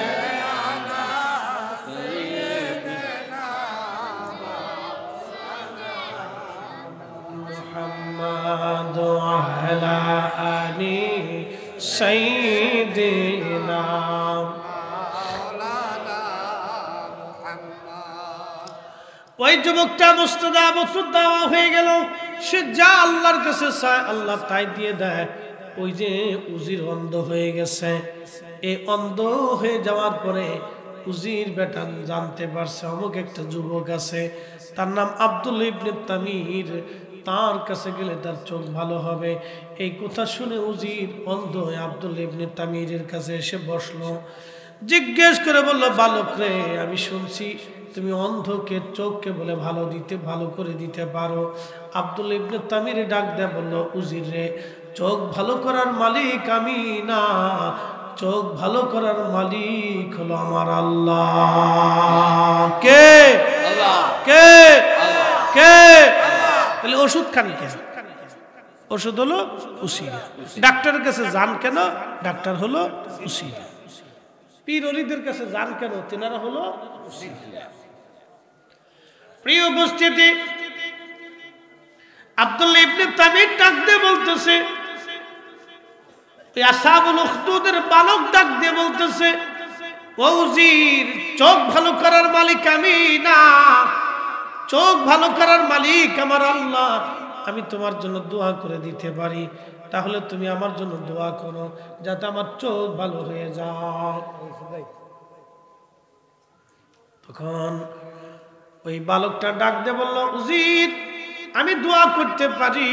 আলা আলি সাইয়্যিদিনা। ওই যুবকটা মুস্তাদা হয়ে গেল, সে যা আল্লাহর কাছে চায় আল্লাহ তাই দিয়ে দেয়। ওই যে উজির অন্ধ হয়ে গেছে, এই অন্ধ হয়ে যাওয়ার পরে উজির বেটা জানতে পারছে অমুক একটা যুবক আছে, তার নাম আব্দুল্লাহ ইবনে তামির, তার কাছে গেলে তার চোখ ভালো হবে। এই কথা শুনে উজির অন্ধ হয়ে আব্দুল্লাহ ইবনে তামিরের কাছে এসে বসলো। জিজ্ঞেস করে বলল, বালক রে, আমি শুনছি তুমি অন্ধকে চোখকে বলে ভালো করে দিতে পারো। আব্দুল্লাহ ইবনে তামির ডাক দেয়া বলল, উজির রে, চোখ ভালো করার মালিক আমি না, চোখ ভালো করার মালিক হলো আমার আল্লাহ। কে? আল্লাহ। কে? আল্লাহ। কে? তাহলে ওষুধ খান কেন? ওষুধ হলো উসিলা। ডাক্তারের কাছে যান কেন? ডাক্তার হলো উসিলা। পীর ওলিদের কাছে যান কেন? তেনারা হলো উসিলা। প্রিয় উপস্থিতি, আব্দুল্লাহ ইবনে তামির ডাক দিয়ে বলতেছে, আসহাবুল উখদুদের বালক ডাক দিয়ে বলতেছে, ও উজির, চোখ ভালো করার মালিক আমি না, চোখ ভালো করার মালিক আমার আল্লাহ। আমি তোমার জন্য দোয়া করে দিতে পারি, তাহলে তুমি আমার জন্য দোয়া করো যাতে আমার চোখ ভালো হয়ে যায়। তখন ওই বালকটা ডাক দিয়ে বলল, উজির, আমি দোয়া করতে পারি,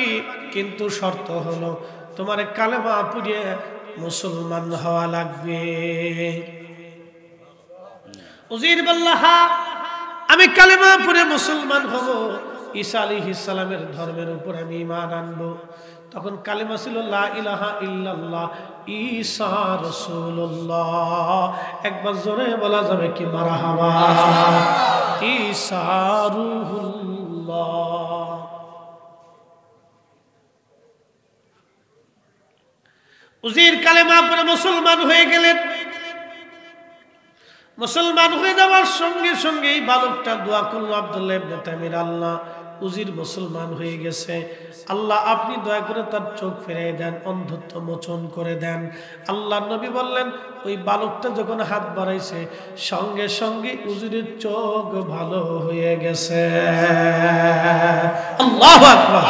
কিন্তু শর্ত হলো তোমার কালেমা পড়িয়ে মুসলমান হওয়া লাগবে। উজির বলল, হ্যাঁ, আমি কালেমা পড়ে মুসলমান হব, ঈসা আলাইহিস সালামের ধর্মের উপর আমি ঈমান আনবো। তখন কালেমা ছিল লা ইলাহা ইল্লাল্লাহ ঈসা রাসূলুল্লাহ। একবার জোরে বলা যাবে কি মারহাবা? ঈসা রূহুল্লাহ। উজির কালেমা পড়ে মুসলমান হয়ে গেলেন। মুসলমান হয়ে যাওয়ার সঙ্গে সঙ্গে এই বালকটা দোয়া করলো, আব্দুল্লাহ ইবনে তামির, আল্লাহ, উজির মুসলমান হয়ে গেছে, আল্লাহ আপনি দয়া করে তার চোখ ফিরিয়ে দেন, অন্ধত্ব মোচন করে দেন। আল্লাহ নবী বললেন, ওই বালকটা যখন হাত বাড়াইছে সঙ্গে সঙ্গে উজিরের চোখ ভালো হয়ে গেছে। আল্লাহু আকবার।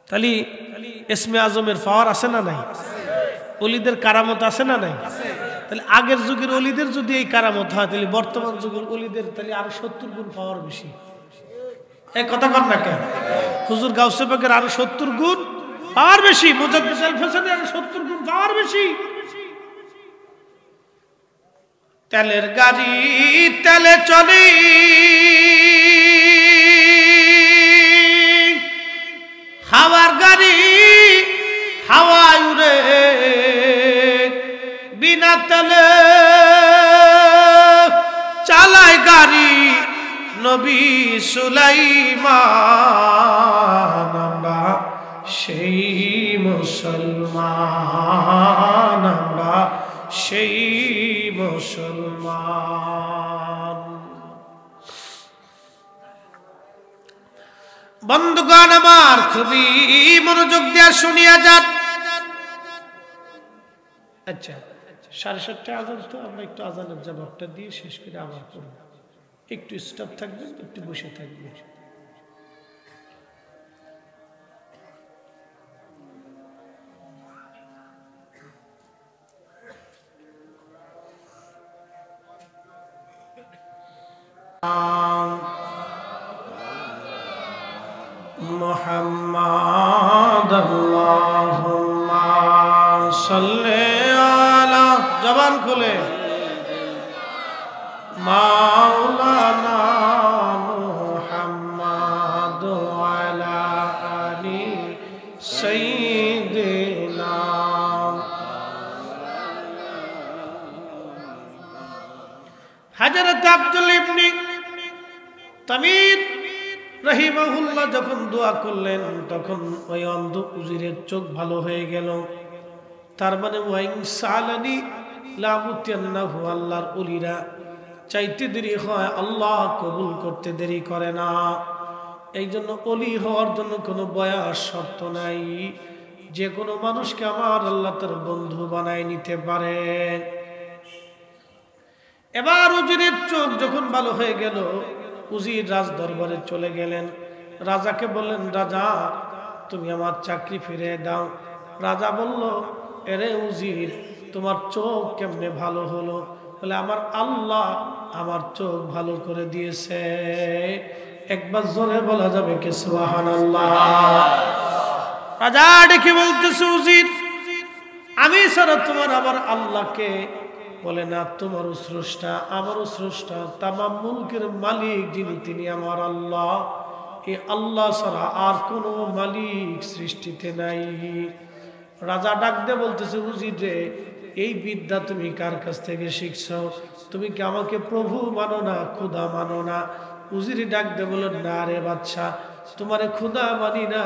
তাহলে ইসমে আজমের পাওয়ার আছে না নাই? ওলিদের কারামত আছে না নাই? তাহলে আগের যুগের ওলিদের যদি এই কারামত হয়, তাহলে বর্তমান যুগের ওলিদের তাহলে আরো 70 গুণ পাওয়ার বেশি। এই কথা কর না কেন? হুজুর গাউসে পাকের আরো 70 গুণ পাওয়ার বেশি, মুজাদ্দিদ আল ফেসানের আরো 70 গুণ পাওয়ার বেশি। তেলের গাড়ি তেলে চলে, হাওয়ার গাড়ি হাওয়ায় উড়ে বিনা তেলে চালায় গাড়ি নবী সুলাইমান। আমরা সেই মুসলমান, আমরা সেই মুসলমান। বন্ধুগণ আমার, খুবই মনোযোগ দিয়ে শুনিয়া যান। আচ্ছা, 7:30 আজান, তো আমরা একটু আজানের জবাবটা দিয়ে শেষ করে আবার করব। একটু স্টপ থাকবেন, একটু বসে থাকবেন। মুহাম্মাদ আল্লাহুম্মা সাল্লি আলা, জবান খুলে, মাওলানা মুহাম্মাদ আলা আলি সাইয়্যিদিনা। হযরত আব্দুল ইবনে তামির রাহিমাহুল্লাহ যখন দোয়া করলেন, তখন ওই অন্ধ উজিরের চোখ ভালো হয়ে গেল। তার মানে ওয়াইন সালানি লামুতিয়ান্নাহু, আল্লাহর ওলিরা চাইতে দেরি হয়, আল্লাহ কবুল করতে দেরি করে না। এই জন্য ওলি হওয়ার জন্য কোনো বয়স শর্ত নাই, যে কোনো মানুষকে আমার আল্লাহ তার বন্ধু বানায় নিতে পারে। এবার উজিরের চোখ যখন ভালো হয়ে গেল, উজির রাজ দরবারে চলে গেলেন। রাজাকে বললেন, রাজা তুমি আমার চাকরি ফিরিয়ে দাও। রাজা বলল, এরে উজির, তোমার চোখ কেমনে ভালো হলো? বলে, আমার আল্লাহ আমার চোখ ভালো করে দিয়েছে। একবার জোরে বলা যাবে কি সুবহানাল্লাহ? রাজা ডেকে বলতেছে, উজির আমি ছাড়া তোমার আবার আল্লাহকে? বলে, না, তোমারও স্রষ্টা আমারও স্রষ্টা, তামাম মুলকের মালিক যিনি তিনি আমার আল্লাহ। এই আল্লাহ ছাড়া আর কোনো মালিক সৃষ্টিতে নাই। রাজা ডাক দিয়ে বলতেছে, উজির রে, এই বিদ্যা তুমি কার কাছ থেকে শিখছো? তুমি কি আমাকে প্রভু মানো না, খোদা মানো না? উজির ডাক দিয়ে বললেন, না রে বাদশা, তোমারে খোদা মানি না,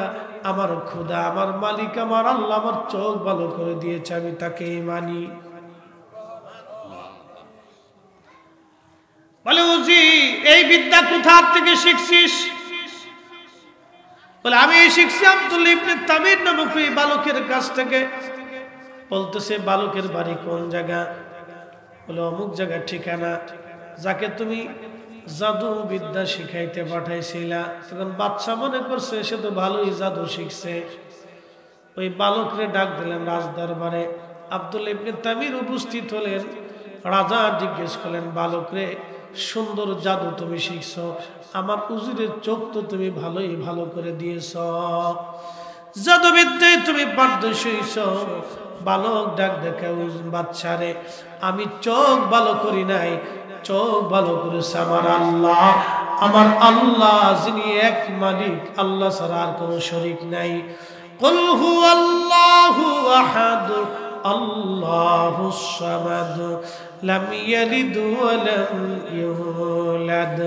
আমার খোদা আমার মালিক আমার আল্লাহ আমার চোখ ভালো করে দিয়েছে, আমি তাকেই মানি। বলে, উজির এই বিদ্যা কোথা থেকে শিখছিস? বলে, আমি শিখছি আব্দুল ইবনে তামির নামক এই বালকের কাছ থেকে। বলতেছে, বালকের বাড়ি কোন জায়গা? বলে, অমুক জায়গার ঠিকানা। যাকে তুমি জাদু বিদ্যা শিখাইতে পাঠাইছিলা, তখন বাচ্চা মনে করছে সে তো ভালোই জাদু শিখছে। ওই বালকরে ডাক দিলেন রাজ দরবারে। আব্দুল ইবনে তামির উপস্থিত হলেন। রাজা জিজ্ঞেস করলেন, বালকরে, সুন্দর জাদু তুমি শিখছো, আমার উজিরের চোখ তো তুমি ভালোই ভালো করে দিয়েছ, জাদুবিদ্যায় তুমি পারদর্শী হইছ। বালক ডাক দেখে, বাচ্চারে, আমি চোখ ভালো করি নাই, চোখ ভালো করেছে আমার আল্লাহ। আমার আল্লাহ যিনি এক মালিক, আল্লাহ ছাড়া আর কোনো শরীক নাই। কুল হুয়াল্লাহু আহাদ আল্লাহুস সামাদ লাম ইয়ালিদ ওয়া লাম ইউলাদ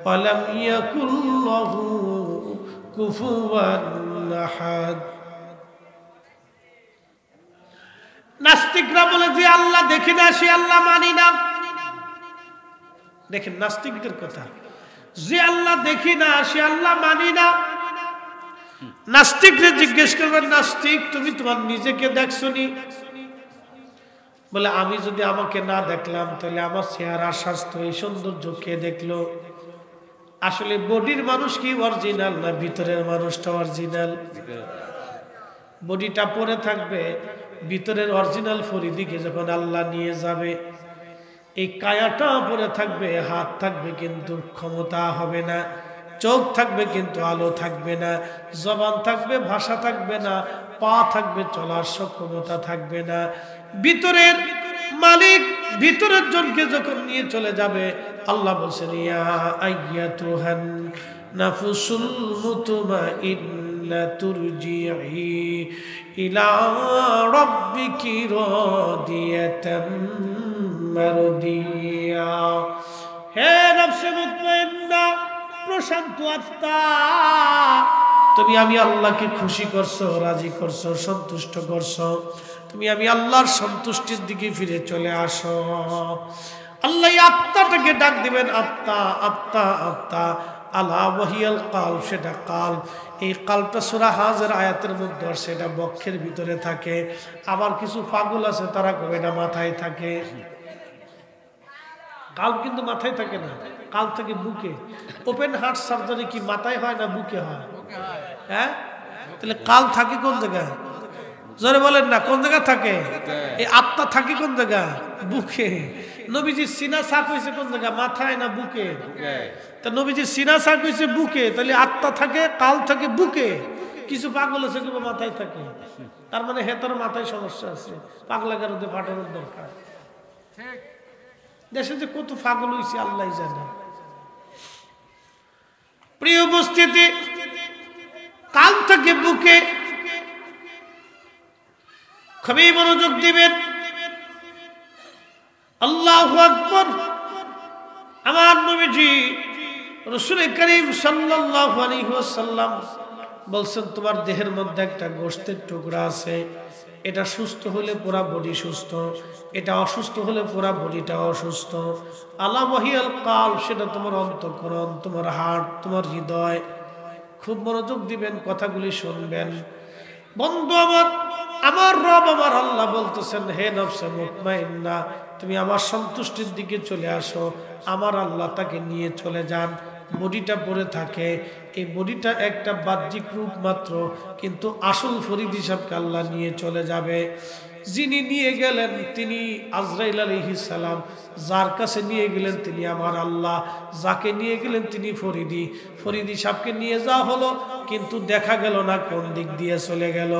ওয়া লাম ইয়াকুল লাহু কুফুয়ান আহাদ। নাস্তিকরা বলে, যে আল্লাহ দেখি না সে আল্লাহ মানি না। দেখেন নাস্তিকদের কথা, যে আল্লাহ দেখি না সে আল্লাহ মানি না। নাস্তিকরে জিজ্ঞেস করবেন, নাস্তিক তুমি তোমার নিজেকে দেখছো নি? বলে, আমি যদি আমাকে না দেখলাম তাহলে আমার চেহারা, স্বাস্থ্য, এই সৌন্দর্য কে দেখলো? আসলে বডির মানুষ কি অরিজিনাল না ভিতরের মানুষটা অরিজিনাল? বডিটা পরে থাকবে, ভিতরের অরিজিনাল ফরিদিকে যখন আল্লাহ নিয়ে যাবে, এই কায়াটা পরে থাকবে, হাত থাকবে কিন্তু ক্ষমতা হবে না, চোখ থাকবে কিন্তু আলো থাকবে না, জবান থাকবে ভাষা থাকবে না, পা থাকবে চলার সক্ষমতা থাকবে না। ভিতরের মালিক ভিতরের জনকে যখন নিয়ে চলে যাবে, আল্লাহ বলছেন, ইয়া আইয়াতুহান নাফসুল মুতমাইন্না লাতুরজিই ইলা রাব্বিকি রাদিয়াতাম মারদিয়া। হে নফসে মুতমাইন্না, প্রশান্ত আত্মা, তুমি আমি আল্লাহকে খুশি করছো, রাজি করছো, সন্তুষ্ট করছো, তুমি আমি আল্লাহর সন্তুষ্টির দিকে ফিরে চলে আসো। আল্লাহ আত্মাটাকে ডাক দিবেন, আত্মা আত্মা আত্মা। আলা ওয়াহিয়াল কাল, সেটা কাল। এই কালটা সূরা হাজের আয়াতের মধ্যে, সেটা বক্ষের ভিতরে থাকে। আবার কিছু পাগল আছে, তারা কবে না মাথায় থাকে। কাল কিন্তু মাথায় থাকে না, কাল থাকে বুকে। ওপেন হার্ট সার্জারি কি মাথায় হয় না বুকে হয়? হ্যাঁ, তাহলে কাল থাকে কোন জায়গায়? জোরে বলেন না, কোন জায়গায় থাকে? এই আত্মা থাকে কোন জায়গায়? বুকে। নবীজির সিনা সাক হয়েছে কোন জায়গায়? মাথায় না বুকে? তা নবীজির সিনা সাক হয়েছে বুকে, তাহলে আত্মা থাকে, কাল থাকে বুকে। কিছু পাগল আছে কিন্তু মাথায় থাকে, তার মানে হেতার মাথায় সমস্যা আছে, পাগলা গারদে ফাটানোর দরকার। দেশে যে কত পাগল হয়েছে আল্লাহ জানে। প্রিয় উপস্থিতি, কাল থাকে বুকে। খুবই মনোযোগ দিবেন। আল্লাহু আকবার। আমার নবীজি রাসূল করিম সাল্লাল্লাহু আলাইহি ওয়াসাল্লাম বলছেন, তোমার দেহের মধ্যে একটা গোশতের টুকরা আছে, এটা সুস্থ হলে পুরা বডি সুস্থ, এটা অসুস্থ হলে পুরা বডিটা অসুস্থ। আলা ওয়াহিয়াল কাল, সেটা তোমার অন্তঃকরণ, তোমার হার্ট, তোমার হৃদয়। খুব মনোযোগ দিবেন, কথাগুলি শুনবেন। বন্ধু আমার, আমার রব আমার আল্লাহ বলতেছেন, হে নফসে মুতমাইন্না, তুমি আমার সন্তুষ্টির দিকে চলে আসো। আমার আল্লাহ তাকে নিয়ে চলে যান। বডিটা পড়ে থাকে, এই বডিটা একটা বাহ্যিক রূপ মাত্র, কিন্তু আসল ফরিদ হিসাবকে আল্লাহ নিয়ে চলে যাবে। যিনি নিয়ে গেলেন তিনি আজরাইল আলাইহিস সালাম, যার কাছে নিয়ে গেলেন তিনি আমার আল্লাহ, যাকে নিয়ে গেলেন তিনি ফরিদি। ফরিদি সাহেবকে নিয়ে যাওয়া হলো, কিন্তু দেখা গেল না কোন দিক দিয়ে চলে গেল।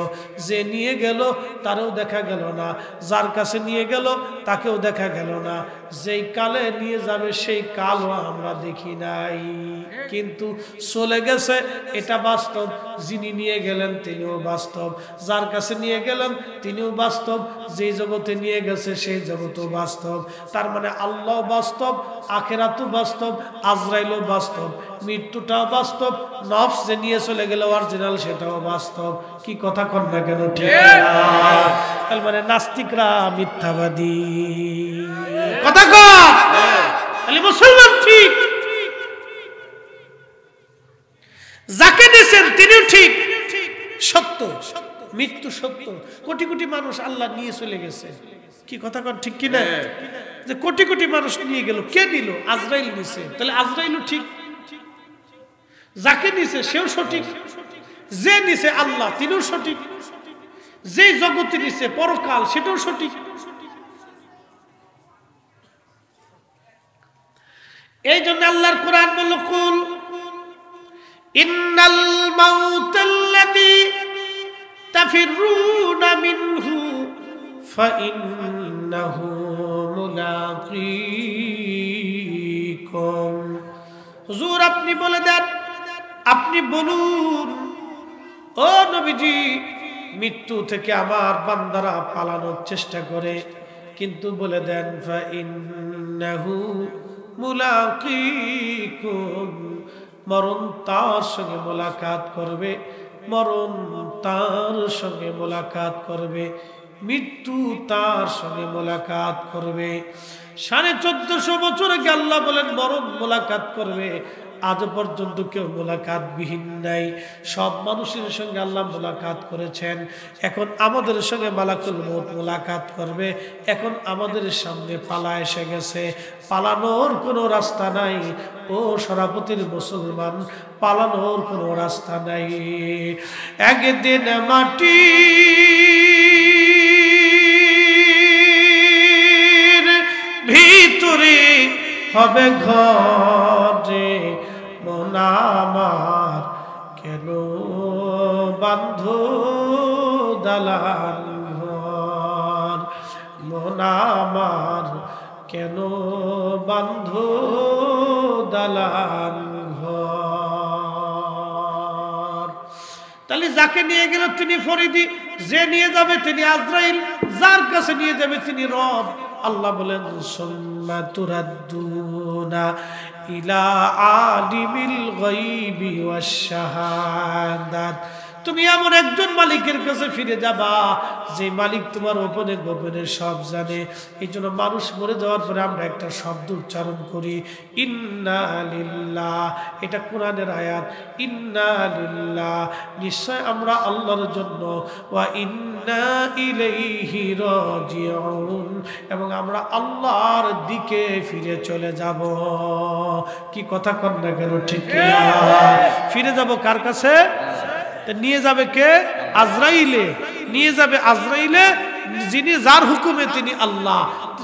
যে নিয়ে গেল তারও দেখা গেল না, যার কাছে নিয়ে গেল তাকেও দেখা গেল না। যেই কালে নিয়ে যাবে সেই কালও আমরা দেখি নাই, কিন্তু চলে গেছে, এটা বাস্তব। যিনি নিয়ে গেলেন তিনিও বাস্তব, যার কাছে নিয়ে গেলেন তিনিও বাস্তব, যেই জগতে নিয়ে গেছে সেই জগতও বাস্তব। তার মানে আল্লাহ বাস্তব, আখিরাতও বাস্তব, আজরাইলও বাস্তব, মৃত্যুটাও বাস্তব, নফস যে নিয়ে চলে গেল অরিজিনাল সেটাও বাস্তব। কি কথা কন না কেন? ঠিক না? তার মানে নাস্তিকরা মিথ্যাবাদী। কথা কন, তাহলে মুসলমান ঠিক। যাকে দিয়েছেন তিনিও ঠিক, সত্য, মৃত্যু সত্য। কোটি কোটি মানুষ আল্লাহ নিয়ে চলে গেছে। কি কথা কন, ঠিক কি না? যে কোটি কোটি মানুষ নিয়ে গেল, কে নিল? আজরাইল নিছে, তাহলে আজরাইলও ঠিক। যাকে নিছে সেও সঠিক, যে নিছে আল্লাহ তিনিও সঠিক, যে জগতে নিছে পরকাল সেটাও সঠিক। এই জন্য আল্লাহর কোরআন বলল, কুল ইন্নাল মাউতাল্লাযী তাফিরুনা মিনহু ফাইন্নাহু মুলাকীকুম। হুজুর আপনি বলে দেন, আপনি বলুন ও নবীজি, মৃত্যু থেকে আমার বান্দারা পালানোর চেষ্টা করে, কিন্তু বলে দেন ফাইন্নাহু মুলাকীকুম, মরণ তার সঙ্গে মোলাকাত করবে, মরণ তার সঙ্গে মোলাকাত করবে, মৃত্যু তার সঙ্গে মোলাকাত করবে। 1450 বছর আগে আল্লাহ বলেন মরণ মোলাকাত করবে, আজ পর্যন্ত কেউ মোলাকাত বিহীন নাই। সব মানুষের সঙ্গে আল্লাহ মোলাকাত করেছেন, এখন আমাদের সঙ্গে মালাকুল মউত মোলাকাত করবে। এখন আমাদের সামনে পালা এসে গেছে, পালানোর কোনো রাস্তা নাই। ও সরাপতির মুসলমান, পালানোর কোনো রাস্তা নাই। একদিন মাটি ভিতরে হবে ঘরে, মন আমার কেন বান্ধ দালান ঘর, মন আমার কেন বান্ধ দালান ঘর। তাহলে যাকে নিয়ে গেল তিনি ফরিদি, যে নিয়ে যাবে তিনি আজরাইল, যার কাছে নিয়ে যাবে তিনি রব। আল্লাহ বলেন সুম্মা তুরাদ্দুনা ইলা আলিমিল গায়বি ওয়াশ শাহাদাত, তুমি এমন একজন মালিকের কাছে ফিরে যাবা যে মালিক তোমার গোপনে গোপনে সব জানে। এই জন্য মানুষ মরে যাওয়ার পরে আমরা একটা শব্দ উচ্চারণ করি, ইন্না লিল্লাহ। এটা কোরআনের আয়াত, ইন্না লিল্লাহ, নিশ্চয় আমরা আল্লাহর জন্য, ওয়া ইন্না ইলাইহি রাজিউন, এবং আমরা আল্লাহর দিকে ফিরে চলে যাব। কি কথা কন না কেন, ঠিক না? ফিরে যাব কার কাছে? নিয়ে যাবে কে? আজরাইলে। নিয়ে যাবে আজরাইলে, যিনি যার হুকুমে তিনি আল্লাহ।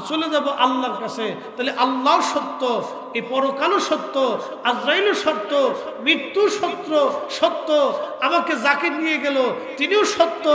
চলে যাব আল্লাহর কাছে। তাহলে আল্লাহ সত্য, এই পরকালও সত্য, আজরাইলও সত্য, মৃত্যু সত্য সত্য, আমাকে যাকে নিয়ে গেল তিনিও সত্য,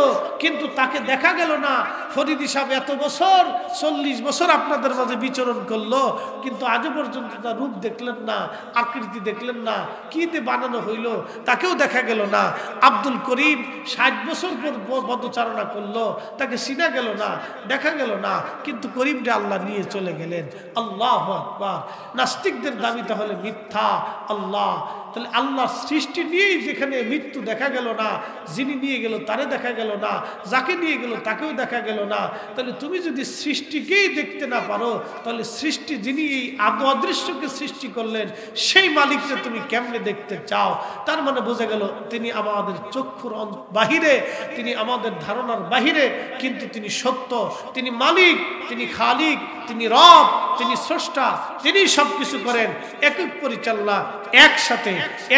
কিন্তু তাকে দেখা গেল না। ফরিদি সাহেব এত বছর, 40 বছর আপনাদের মাঝে বিচরণ করলো, কিন্তু আজও পর্যন্ত তার রূপ দেখলেন না, আকৃতি দেখলেন না, কি দিয়ে বানানো হইল তাকেও দেখা গেল না। আব্দুল করিম 60 বছর পর পদচারণা করলো, তাকে চিনা গেল না, দেখা গেল না, কিন্তু করিমটা আল্লাহ নিয়ে চলে গেলেন। আল্লাহু আকবার। নাস্তিকদের দাবি তাহলে মিথ্যা। আল্লাহ, তাহলে আল্লাহর সৃষ্টি নিয়েই যেখানে মৃত্যু দেখা গেল না, যিনি নিয়ে গেল তারে দেখা গেল না, যাকে নিয়ে গেল তাকেও দেখা গেল না, তাহলে তুমি যদি সৃষ্টিকেই দেখতে না পারো, তাহলে সৃষ্টি যিনি এই অদৃশ্যকে সৃষ্টি করলেন সেই মালিককে তুমি কেমনে দেখতে চাও? তার মানে বোঝা গেল তিনি আমাদের চক্ষুর বাহিরে, তিনি আমাদের ধারণার বাহিরে, কিন্তু তিনি সত্য, তিনি মালিক, তিনি খালিক, তিনি রব, তিনি স্রষ্টা, তিনি সবকিছু করেন। একক পরিচালনা, একসাথে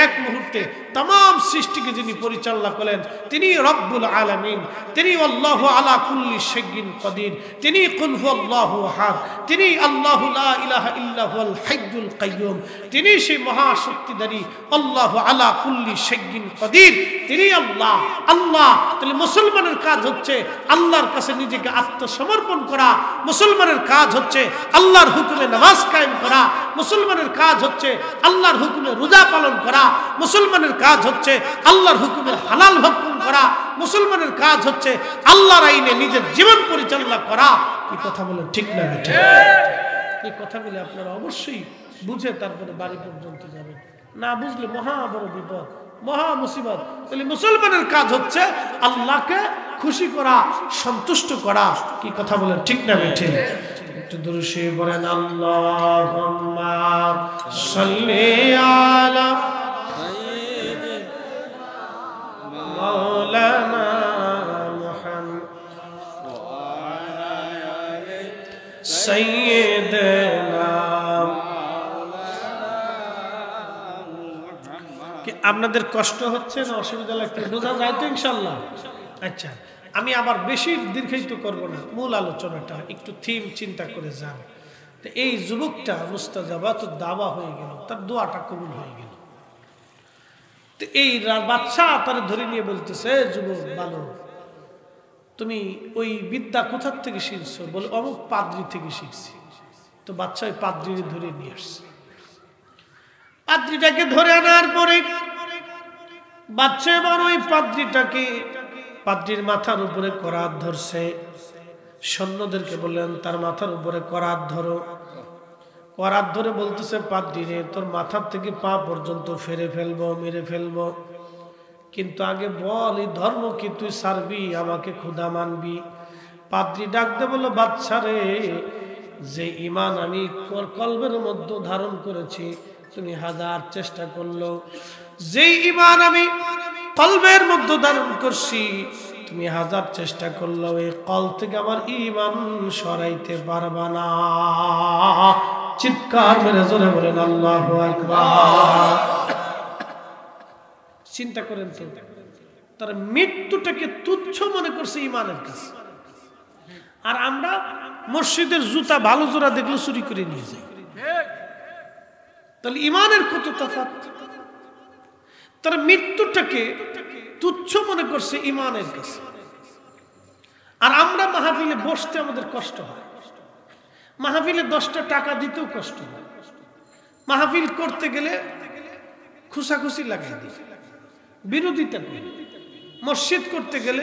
এক মুহূর্তে तमाम সৃষ্টিকে যিনি পরিচালনা করেন তিনি রব্বুল আলামিন, তিনি আল্লাহু আলা কুল্লি শাইইন কাদির, তিনি কুল হুয়াল্লাহু আহাদ, তিনি আল্লাহু লা ইলাহা ইল্লা হুয়াল হাইয়ুল কাইয়্যুম, তিনি সেই মহাশক্তিধারী আল্লাহু আলা কুল্লি শাইইন কাদির, তিনি আল্লাহ। আল্লাহ, তাহলে মুসলমানের কাজ হচ্ছে আল্লাহর কাছে নিজেকে আত্মসমর্পণ করা, মুসলমানের কাজ হচ্ছে আল্লাহর হুকুমে নামাজ কায়েম করা, মুসলমানের কাজ হচ্ছে আল্লাহর হুকুমে রোজা পালন করা, মুসলমানের কাজ হচ্ছে আল্লাহর হুকুমে হালাল ভক্ষণ করা, মুসলমানের কাজ হচ্ছে আল্লাহর আইনে নিজের জীবন পরিচালনা করা। এই কথা বলেন ঠিক না? ঠিক। এই কথাগুলো আপনারা অবশ্যই বুঝে তারপরে বাড়ি পর্যন্ত যাবেন, না বুঝলে মহা বড় বিপদ, মহা মুসিবত। তাহলে মুসলমানের কাজ হচ্ছে আল্লাহকে খুশি করা, সন্তুষ্ট করা। কি কথা বলেন ঠিক না? ঠিক। একটু দুরূদ শরীফ পড়েন, আল্লাহুম্মা সাল্লি আলা মাওলানা মুহাম্মদ সাইয়্যিদনা। কি আপনাদের কষ্ট হচ্ছে না অসুবিধা লাগছে? বোঝা যায় তো ইনশাআল্লাহ? আচ্ছা, আমি আবার বেশি দীর্ঘায়িত করব না, মূল আলোচনাটা একটু থিম চিন্তা করে যান। তো এই যুবকটা মুস্তাজাবাতুদ দাওয়া হয়ে গেল, তার দোয়াটা কবুল হয়ে গেল। তো এই বাদশা তার ধরে নিয়ে বলতেছে, যুবক বালক, তুমি ওই বিদ্যা কোথার থেকে শিখছো? বলে অমুক পাদ্রী থেকে শিখছি। তো বাদশা ওই পাদ্রী ধরে নিয়ে আসছে। পাদ্রীটাকে ধরে আনার পরে বাদশা এবার ওই পাদ্রীটাকে, পাদ্রীর মাথার উপরে করাত ধরছে। সৈন্যদেরকে বললেন তার মাথার উপরে করাত ধরো। করাত ধরে বলতেছে, পাদ্রী রে, তোর মাথার থেকে পা পর্যন্ত ফেরে ফেলবো, মেরে ফেলবো, কিন্তু আগে বল এই ধর্ম কি তুই ছাড়বি, আমাকে খোদা মানবি? পাদ্রী ডাকতে বলল, বাদশা রে, যে ঈমান আমি কলবের মধ্যে ধারণ করেছি তুমি হাজার চেষ্টা করলো, যে ঈমান আমি কলবের মধ্যে ধারণ করছি তুমি হাজার চেষ্টা করলো, এই কল থেকে আমার ঈমান সরাইতে পারবা না। চিৎকার মেরে জোরে বলেন আল্লাহু আকবার। চিন্তা করেন তো, তার মৃত্যুটাকে তুচ্ছ মনে করছে ঈমানের কাছে। আর আমরা মসজিদের জুতা ভালো জোড়া দেখলে চুরি করে নিয়ে যাই। তাহলে ঈমানের কত তফাৎ। তার মৃত্যুটাকে তুচ্ছ মনে করছে ঈমানের কাছে। আর আমরা মাহফিলে বসতে আমাদের কষ্ট হয়, মাহফিলে 10টা টাকা দিতেও কষ্ট হয়, মাহফিল করতে গেলে খুশাখুশি লাগিয়ে দিই, বিরোধিতা করি, মসজিদ করতে গেলে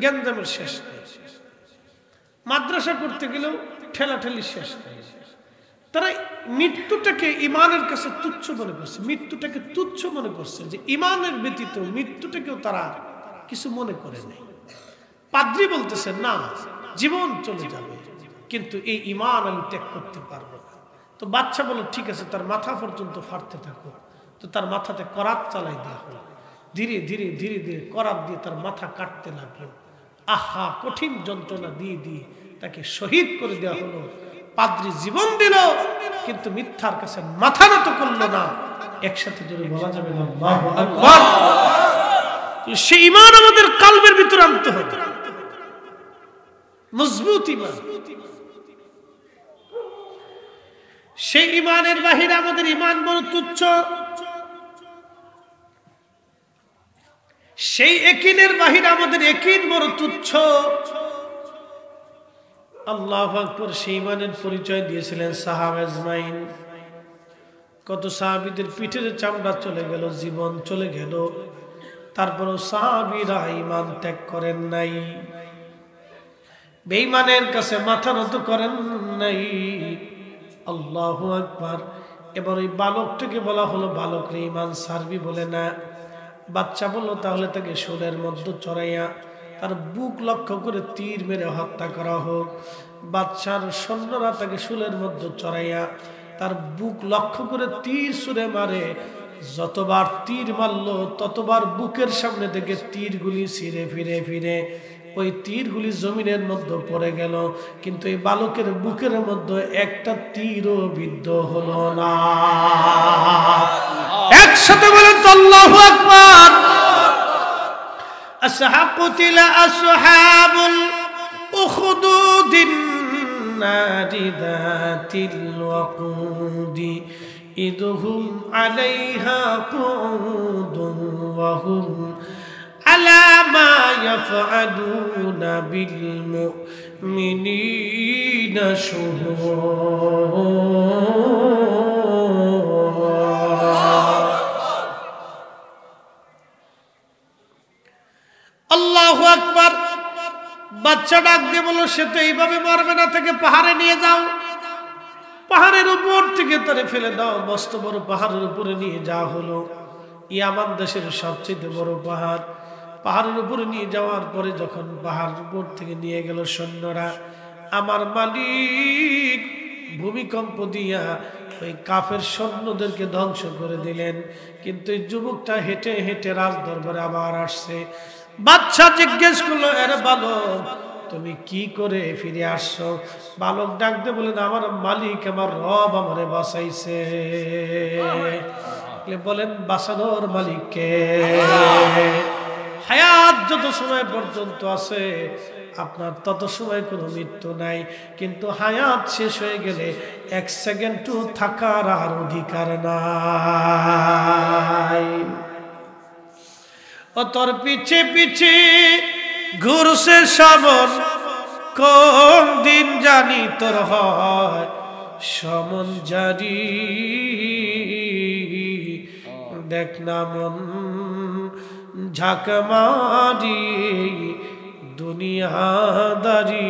গ্যাঞ্জামের শেষ নেই, মাদ্রাসা করতে গেলেও ঠেলাঠেলি শেষ নেই। তারা মৃত্যুটাকে ইমানের কাছে তুচ্ছ মনে করছে, মৃত্যুটাকে তুচ্ছ মনে করছে, যে ইমানের ব্যতীত মৃত্যুটাকেও তারা কিছু মনে করে নেই। পাদ্রী বলতেছে না, জীবন চলে যাবে কিন্তু এই ইমান আমি ত্যাগ করতে পারবো না। তো বাচ্চা বলে ঠিক আছে, তার মাথা পর্যন্ত ফাটতে থাকো। তো তার মাথাতে করাত চালাই দেওয়া হলো, ধীরে ধীরে ধীরে ধীরে করাত দিয়ে তার মাথা কাটতে লাগলো। আহা, কঠিন যন্ত্রণা দিয়ে দিয়ে তাকে শহীদ করে দেওয়া হলো। পাদ্রী জীবন দিল কিন্তু মিথ্যার কাছে মাথা নত করলো না। একসাথে জোরে বলা যাবে না আল্লাহু আকবার। সেই ঈমান আমাদের কলবের ভিতরে আনতে হবে, মজবুত ঈমান। সেই ঈমানের বাহিরে আমাদের ঈমান বড় তুচ্ছ, সেই ইয়াকিনের বাহিরে আমাদের ইয়াকিন বড় তুচ্ছ। আল্লাহু আকবার। সেই ঈমানের পরিচয় দিয়েছিলেন সাহাবা আজমাইন। কত সাহাবীদের পিঠের চামড়া চলে গেল, জীবন চলে গেল, তারপরও সাহাবীরা ঈমান ত্যাগ করেন নাই, বেঈমানের কাছে মাথা নত করেন নাই। আল্লাহু আকবার। এবার ওই বালকটাকে বলা হলো, বালকরে ঈমান ছাড়বি বলে না। বাচ্চা বললো তাহলে তাকে শোলের মধ্যে চড়াইয়া তার বুক লক্ষ্য করে তীর মেরে হত্যা করা হোক। বাচ্চার সৈন্যরা তাকে শুলের মধ্যে চড়াইয়া তার বুক লক্ষ্য করে তীর ছুঁড়ে মারে। যতবার তীর মারল ততবার বুকের সামনে থেকে তীরগুলি ছিঁড়ে ফিরে ফিরে ওই তীরগুলি জমিনের মধ্যে পড়ে গেল, কিন্তু এই বালকের বুকের মধ্যে একটা তীরও বিদ্ধ হলো না। একসাথে বলেন তো আল্লাহু আকবার। আসহাকুতিলা আসহাবুল উখদুদিন নারি যাতিল ওয়াকুদি ইদহুম আলাইহা কুদুন ওয়া হুম আলা মা ইয়াফআলুনা বিল মুমিনিনা আল্লাহু আকবার। বাচ্চা ডাক দিয়ে বলল, সে তো এইভাবে মরবে না, থেকে পাহাড়ে নিয়ে যাও, পাহাড়ের উপর থেকে তারে ফেলে দাও। মস্ত বড় পাহাড়ের উপরে নিয়ে যাওয়া হলো। ইয়ামান দেশের সবচেয়ে বড় পাহাড়। পাহাড়ের উপরে নিয়ে যাওয়ার পরে যখন পাহাড়ের উপর থেকে নিয়ে গেল সৈন্যরা, আমার মালিক ভূমিকম্প দিয়া ওই কাফের সৈন্যদেরকে ধ্বংস করে দিলেন। কিন্তু এই যুবকটা হেঁটে হেঁটে রাজ দরবারে আবার আসছে। বাচ্চা জিজ্ঞেস করলো, আরে বালক তুমি কি করে ফিরে আসছো? বালক ডাক দিয়ে বলেন, আমার মালিক আমার রব আমারে বাঁচাইছে। বলেন বাঁচানোর মালিককে। হায়াত যত সময় পর্যন্ত আছে আপনার তত সময় কোনো মৃত্যু নাই, কিন্তু হায়াত শেষ হয়ে গেলে এক সেকেন্ডও থাকার আর অধিকার নাই। ও তোর পিছে পিছে ঘুরছে শ্রাবণ, কোন দিন জানি তোর হয় সমন জারি। দেখ না মন ঝাঁক মারি দুনিয়াদারি।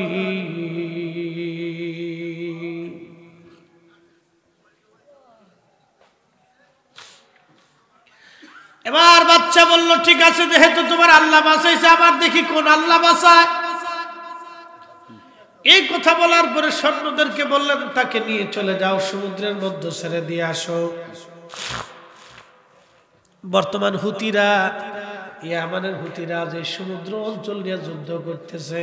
এবার বাচ্চা বলল, ঠিক আছে যেহেতু তোমার আল্লাহ বাঁচাইছে, আবার দেখি কোন আল্লাহ বাঁচায়। এই কথা বলার পরে সৈন্যদেরকে বললেন, তাকে নিয়ে চলে যাও, সমুদ্রের মধ্যে ছেড়ে দিয়ে আসো। বর্তমান হুতিরা, ইয়ামানের হুতিরা যে সমুদ্র অঞ্চল নিয়ে যুদ্ধ করতেছে,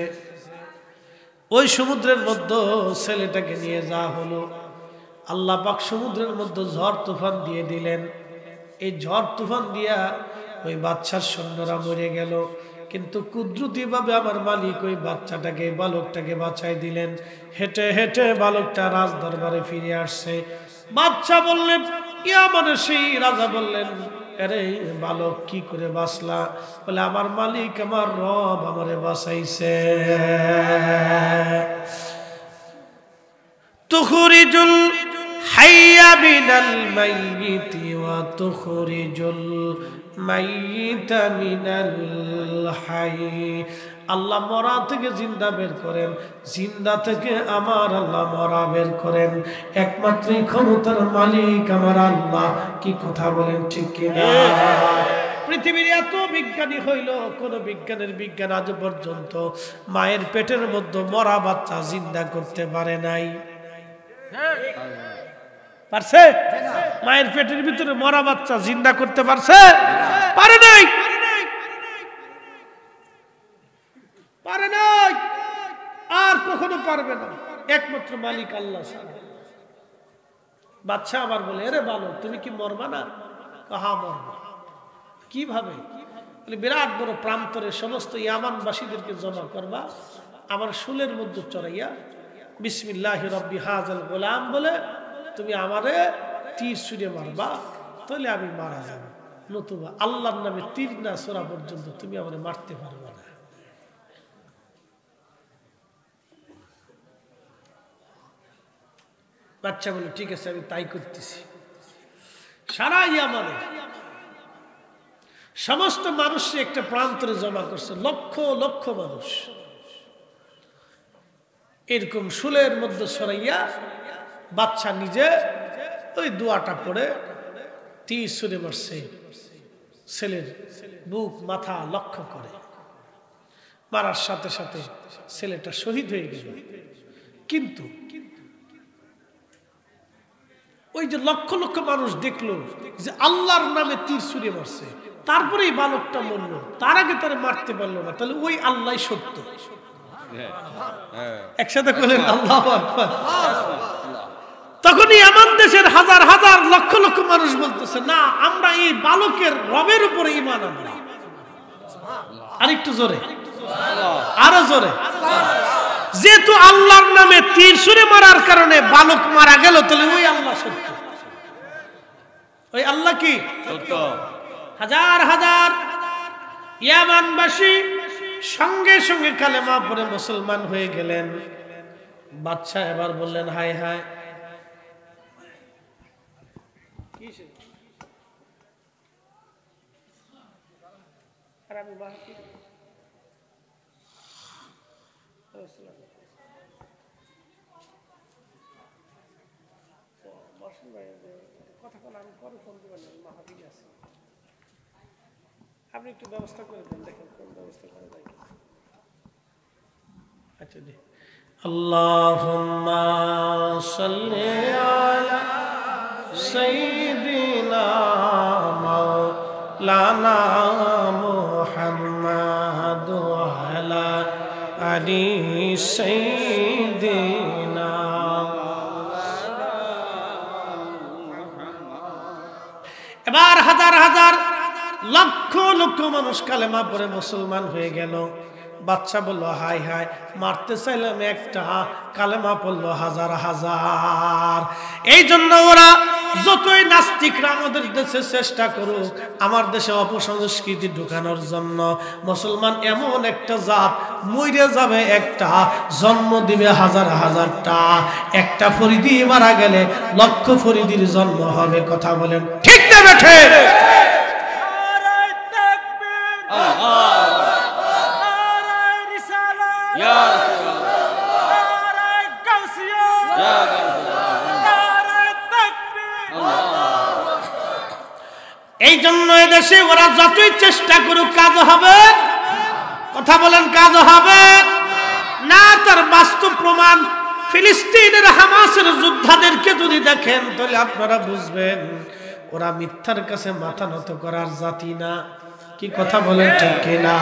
ওই সমুদ্রের মধ্যে ছেলেটাকে নিয়ে যাওয়া হলো। আল্লাহ পাক সমুদ্রের মধ্যে ঝড় তুফান দিয়ে দিলেন। এই ঝড় তুফান দিয়া ওই বাচ্চার সৈন্যরা মরে গেল, কিন্তু কুদরতি ভাবে আমার মালিক ওই বাচ্চাটাকে, বালকটাকে বাঁচাই দিলেন। হেঁটে হেঁটে বালকটা রাজ দরবারে ফিরে আসছে। বাচ্চা বললেন, ইয়ামানের সেই রাজা বললেন, আরে বালক কি করে বাঁচলা? বলে, আমার মালিক আমার রব আমারে বাঁচাইছে। তুখরিজুল হাইয়া মিনাল মাইয়িতি ওয়া তুখরিজুল মাইয়িতা মিনাল হাই। আল্লাহ মরা থেকে জিন্দা বের করেন, জিন্দা থেকে আমার আল্লাহ মরা বের করেন। একমাত্রই ক্ষমতার মালিক আমার আল্লাহ। কি কথা বলেন ঠিক কিনা? পৃথিবীর এত বিজ্ঞানী হইল, কোন বিজ্ঞানের বিজ্ঞান আজ পর্যন্ত মায়ের পেটের মধ্যে মরা বাচ্চা জিন্দা করতে পারে নাই। পারছে? মায়ের পেটের ভিতরে মরা বাচ্চা জিন্দা করতে পারছে? পারে নাই, পারে নাই, আর কখনো পারবে না, একমাত্র মালিক আল্লাহ। বাচ্চা আবার বলে, আরে ভালো, তুমি কি মরবা না? হ্যাঁ মরবা। কিভাবে? বিরাট বড় প্রান্তরে সমস্ত ইয়ামানবাসীদেরকে জমা করবা, আমার শুলের মধ্যে চড়াইয়া বিসমিল্লাহি রব্বি হাযাল গোলাম বলে তুমি আমারে তীর ছুঁড়ে মারবা, তাহলে আমি মারা যাব। নতুবা আল্লাহর নামে তীর না ছোড়া পর্যন্ত তুমি আমারে মারতে পারবা না। বাচ্চা বলে, ঠিক আছে, আমি তাই করতেছি। সারা ইয়ামানে সমস্ত মানুষ একটা প্রান্তরে জমা করছে, লক্ষ লক্ষ মানুষ। এরকম শুলের মধ্যে সরাইয়া বাচ্চা নিজে ওই দোয়াটা পড়ে তীর ছুঁড়ে মারছে ছেলের বুক মাথা লক্ষ্য করে। মারার সাথে সাথে ছেলেটা শহীদ হয়ে গেল। কিন্তু ওই যে লক্ষ লক্ষ মানুষ দেখলো যে আল্লাহর নামে তীর ছুঁড়ে মারছে, তারপরে এই বালকটা মরল, তার আগে তারা মারতে পারলো না, তাহলে ওই আল্লাহ সত্য। একসাথে করলেন আল্লাহু আকবার। তখনই আমার দেশের হাজার হাজার লক্ষ লক্ষ মানুষ বলতেছে, না, আমরা এই বালকের রবের উপরে ঈমান আনলাম। আরেকটু জোরে, আরো জোরে। যেহেতু আল্লাহর নামে তীর ছুঁড়ে মারার কারণে বালক মারা গেল, তাহলে ওই আল্লাহ সত্য। ওই আল্লাহ কি সত্য? হাজার হাজার ইয়ামানবাসী সঙ্গে সঙ্গে কালেমা পড়ে মুসলমান হয়ে গেলেন। বাদশা এবার বললেন, হায় হায়, আপনি একটু ব্যবস্থা করে দেন, দেখেন কোন ব্যবস্থা করা যায়। আচ্ছা, আল্লাহুম্মা সাল্লি আলা সাইয়্যিদিনা মাওলানা মুহাম্মাদ ওয়া আলা আলি সাইয়্যিদিনা। এবার হাজার হাজার লক্ষ লক্ষ মানুষ কালেমা পড়ে মুসলমান হয়ে গেল। বাচ্চা বলল, হায় হায়, মারতে চাইলাম একটা, কালেমা পড়লো হাজার হাজার। এই জন্য ওরা যতই নাস্তিকরা আমাদের দেশে চেষ্টা করুক, আমার দেশে অপসংস্কৃতি ঢুকানোর জন্য, মুসলমান এমন একটা জাত, মরে যাবে একটা, জন্ম দিবে হাজার হাজারটা। একটা ফরিদি মারা গেলে লক্ষ ফরিদির জন্ম হবে। কথা বলেন ঠিক না বেঠে? এই জন্য এদেশে ওরা যতই চেষ্টা করুক কাজ হবে। কথা বলেন, কাজ হবে না। তার বাস্তব প্রমাণ ফিলিস্তিনের হামাসের যোদ্ধাদেরকে যদি দেখেন, তাহলে আপনারা বুঝবেন ওরা মিথ্যার কাছে মাথা নত করার জাতি না। কি কথা বলেন ঠিক কিনা?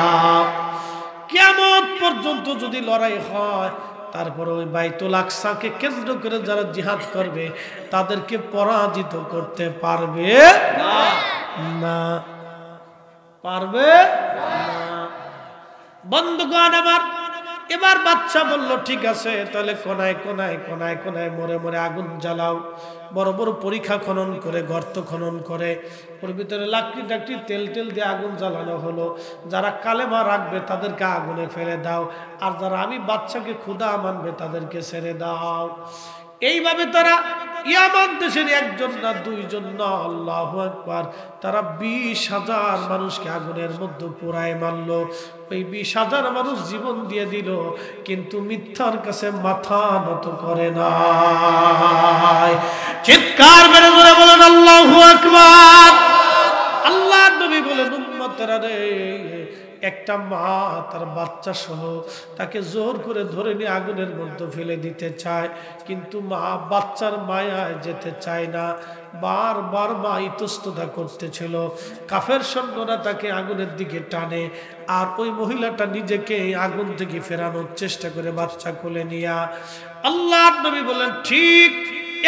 কিয়ামত পর্যন্ত যদি লড়াই হয়, তারপরে ওই বাইতুল আকসাকে কেন্দ্র করে যারা জিহাদ করবে তাদেরকে পরাজিত করতে পারবে না, পারবে না। বন্ধুগণ আমার, এবার বাদশা বলল, ঠিক আছে, তাহলে কোনায় কোনায় কোনায় কোনায় মরে মরে আগুন জ্বালাও। বড় বড় পরীক্ষা খনন করে, গর্ত খনন করে, ওর ভিতরে লাকড়ি টাকড়ি তেল টেল দিয়ে আগুন জ্বালানো হলো। যারা কালেমা রাখবে তাদেরকে আগুনে ফেলে দাও, আর যারা আমি বাদশাকে খুদা মানবে তাদেরকে ছেড়ে দাও। এইভাবে তারা ইয়ামান দেশের একজন না দুইজন না, আল্লাহু আকবার, তারা 20,000 মানুষকে আগুনের মধ্যে পোড়ায় মারলো। ওই 20,000 মানুষ জীবন দিয়ে দিল, কিন্তু মিথ্যার কাছে মাথা নত করে না। চিৎকার মেরে ধরে বলেন আল্লাহু আকবার। আল্লাহর নবী বলেন, উম্মতেরা রে, একটা মা তার বাচ্চা সহ তাকে জোর করে ধরে নিয়ে আগুনের মধ্যে ফেলে দিতে চায়, কিন্তু মা বাচ্চার মায়ায় যেতে চায় না। বারবার মা ইতস্ততা করতেছিল। কাফের সৈন্যরা তাকে আগুনের দিকে টানে, আর ওই মহিলাটা নিজেকে আগুন থেকে ফেরানোর চেষ্টা করে বাচ্চা কোলে নিয়া। আল্লাহর নবী বলেন, ঠিক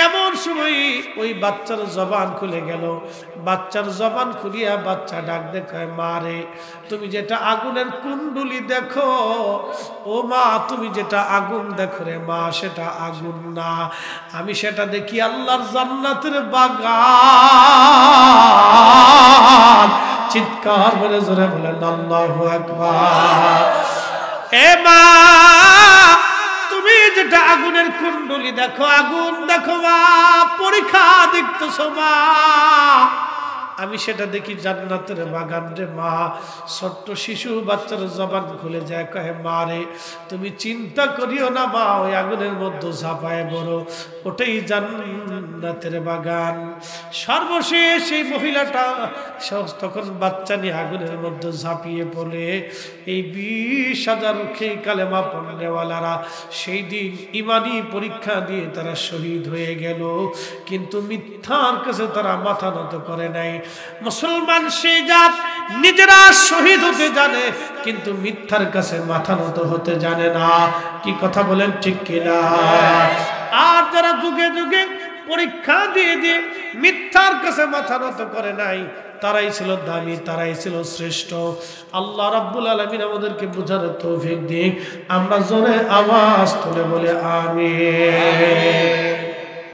এমন সময় ওই বাচ্চার জবান খুলে গেল। বাচ্চার জবান খুলিয়া বাচ্চা ডাক দেখায়, মা রে, তুমি যেটা আগুনের কুণ্ডুলি দেখো, ও মা, তুমি যেটা আগুন দেখো রে মা, সেটা আগুন না, আমি সেটা দেখি আল্লাহর জান্নাতের বাগান। চিৎকার করে জোরে বলেন আল্লাহু আকবার। এ মা, তুমি যেটা আগুনের কুণ্ডলি দেখো, আগুন দেখো মা, পরীক্ষা দেখতেছো মা, আমি সেটা দেখি জান্নাতের বাগান রে মা। ছোট্ট শিশু বাচ্চার জবান খুলে যায়, কহে, মা রে, তুমি চিন্তা করিও না মা, ওই আগুনের মধ্যে ঝাঁপায় বড়, ওটাই জান্নাতের বাগান। সর্বশেষ এই মহিলাটা তখন বাচ্চা নিয়ে আগুনের মধ্যে ঝাঁপিয়ে পড়ে। এই 20,000 খেয়ে কালেমা পড়নেওয়ালারা সেই দিন ইমানি পরীক্ষা দিয়ে তারা শহীদ হয়ে গেল, কিন্তু মিথ্যার কাছে তারা মাথা নত করে নাই। মুসলমান সেই জাত নিজেরা শহীদ হতে জানে, কিন্তু মিথ্যার কাছে মাথা নত হতে জানে না। কি কথা বলেন, ঠিক কিনা? আর যারা যুগে যুগে পরীক্ষা দিয়ে দিয়ে মিথ্যার কাছে মাথা নত করে নাই, তারাই ছিল দামি, তারাই ছিল শ্রেষ্ঠ। আল্লাহ রাব্বুল আলামিন আমাদেরকে বুঝার তৌফিক দিক। আমরা জোরে আওয়াজ তুলে বলে আমিন।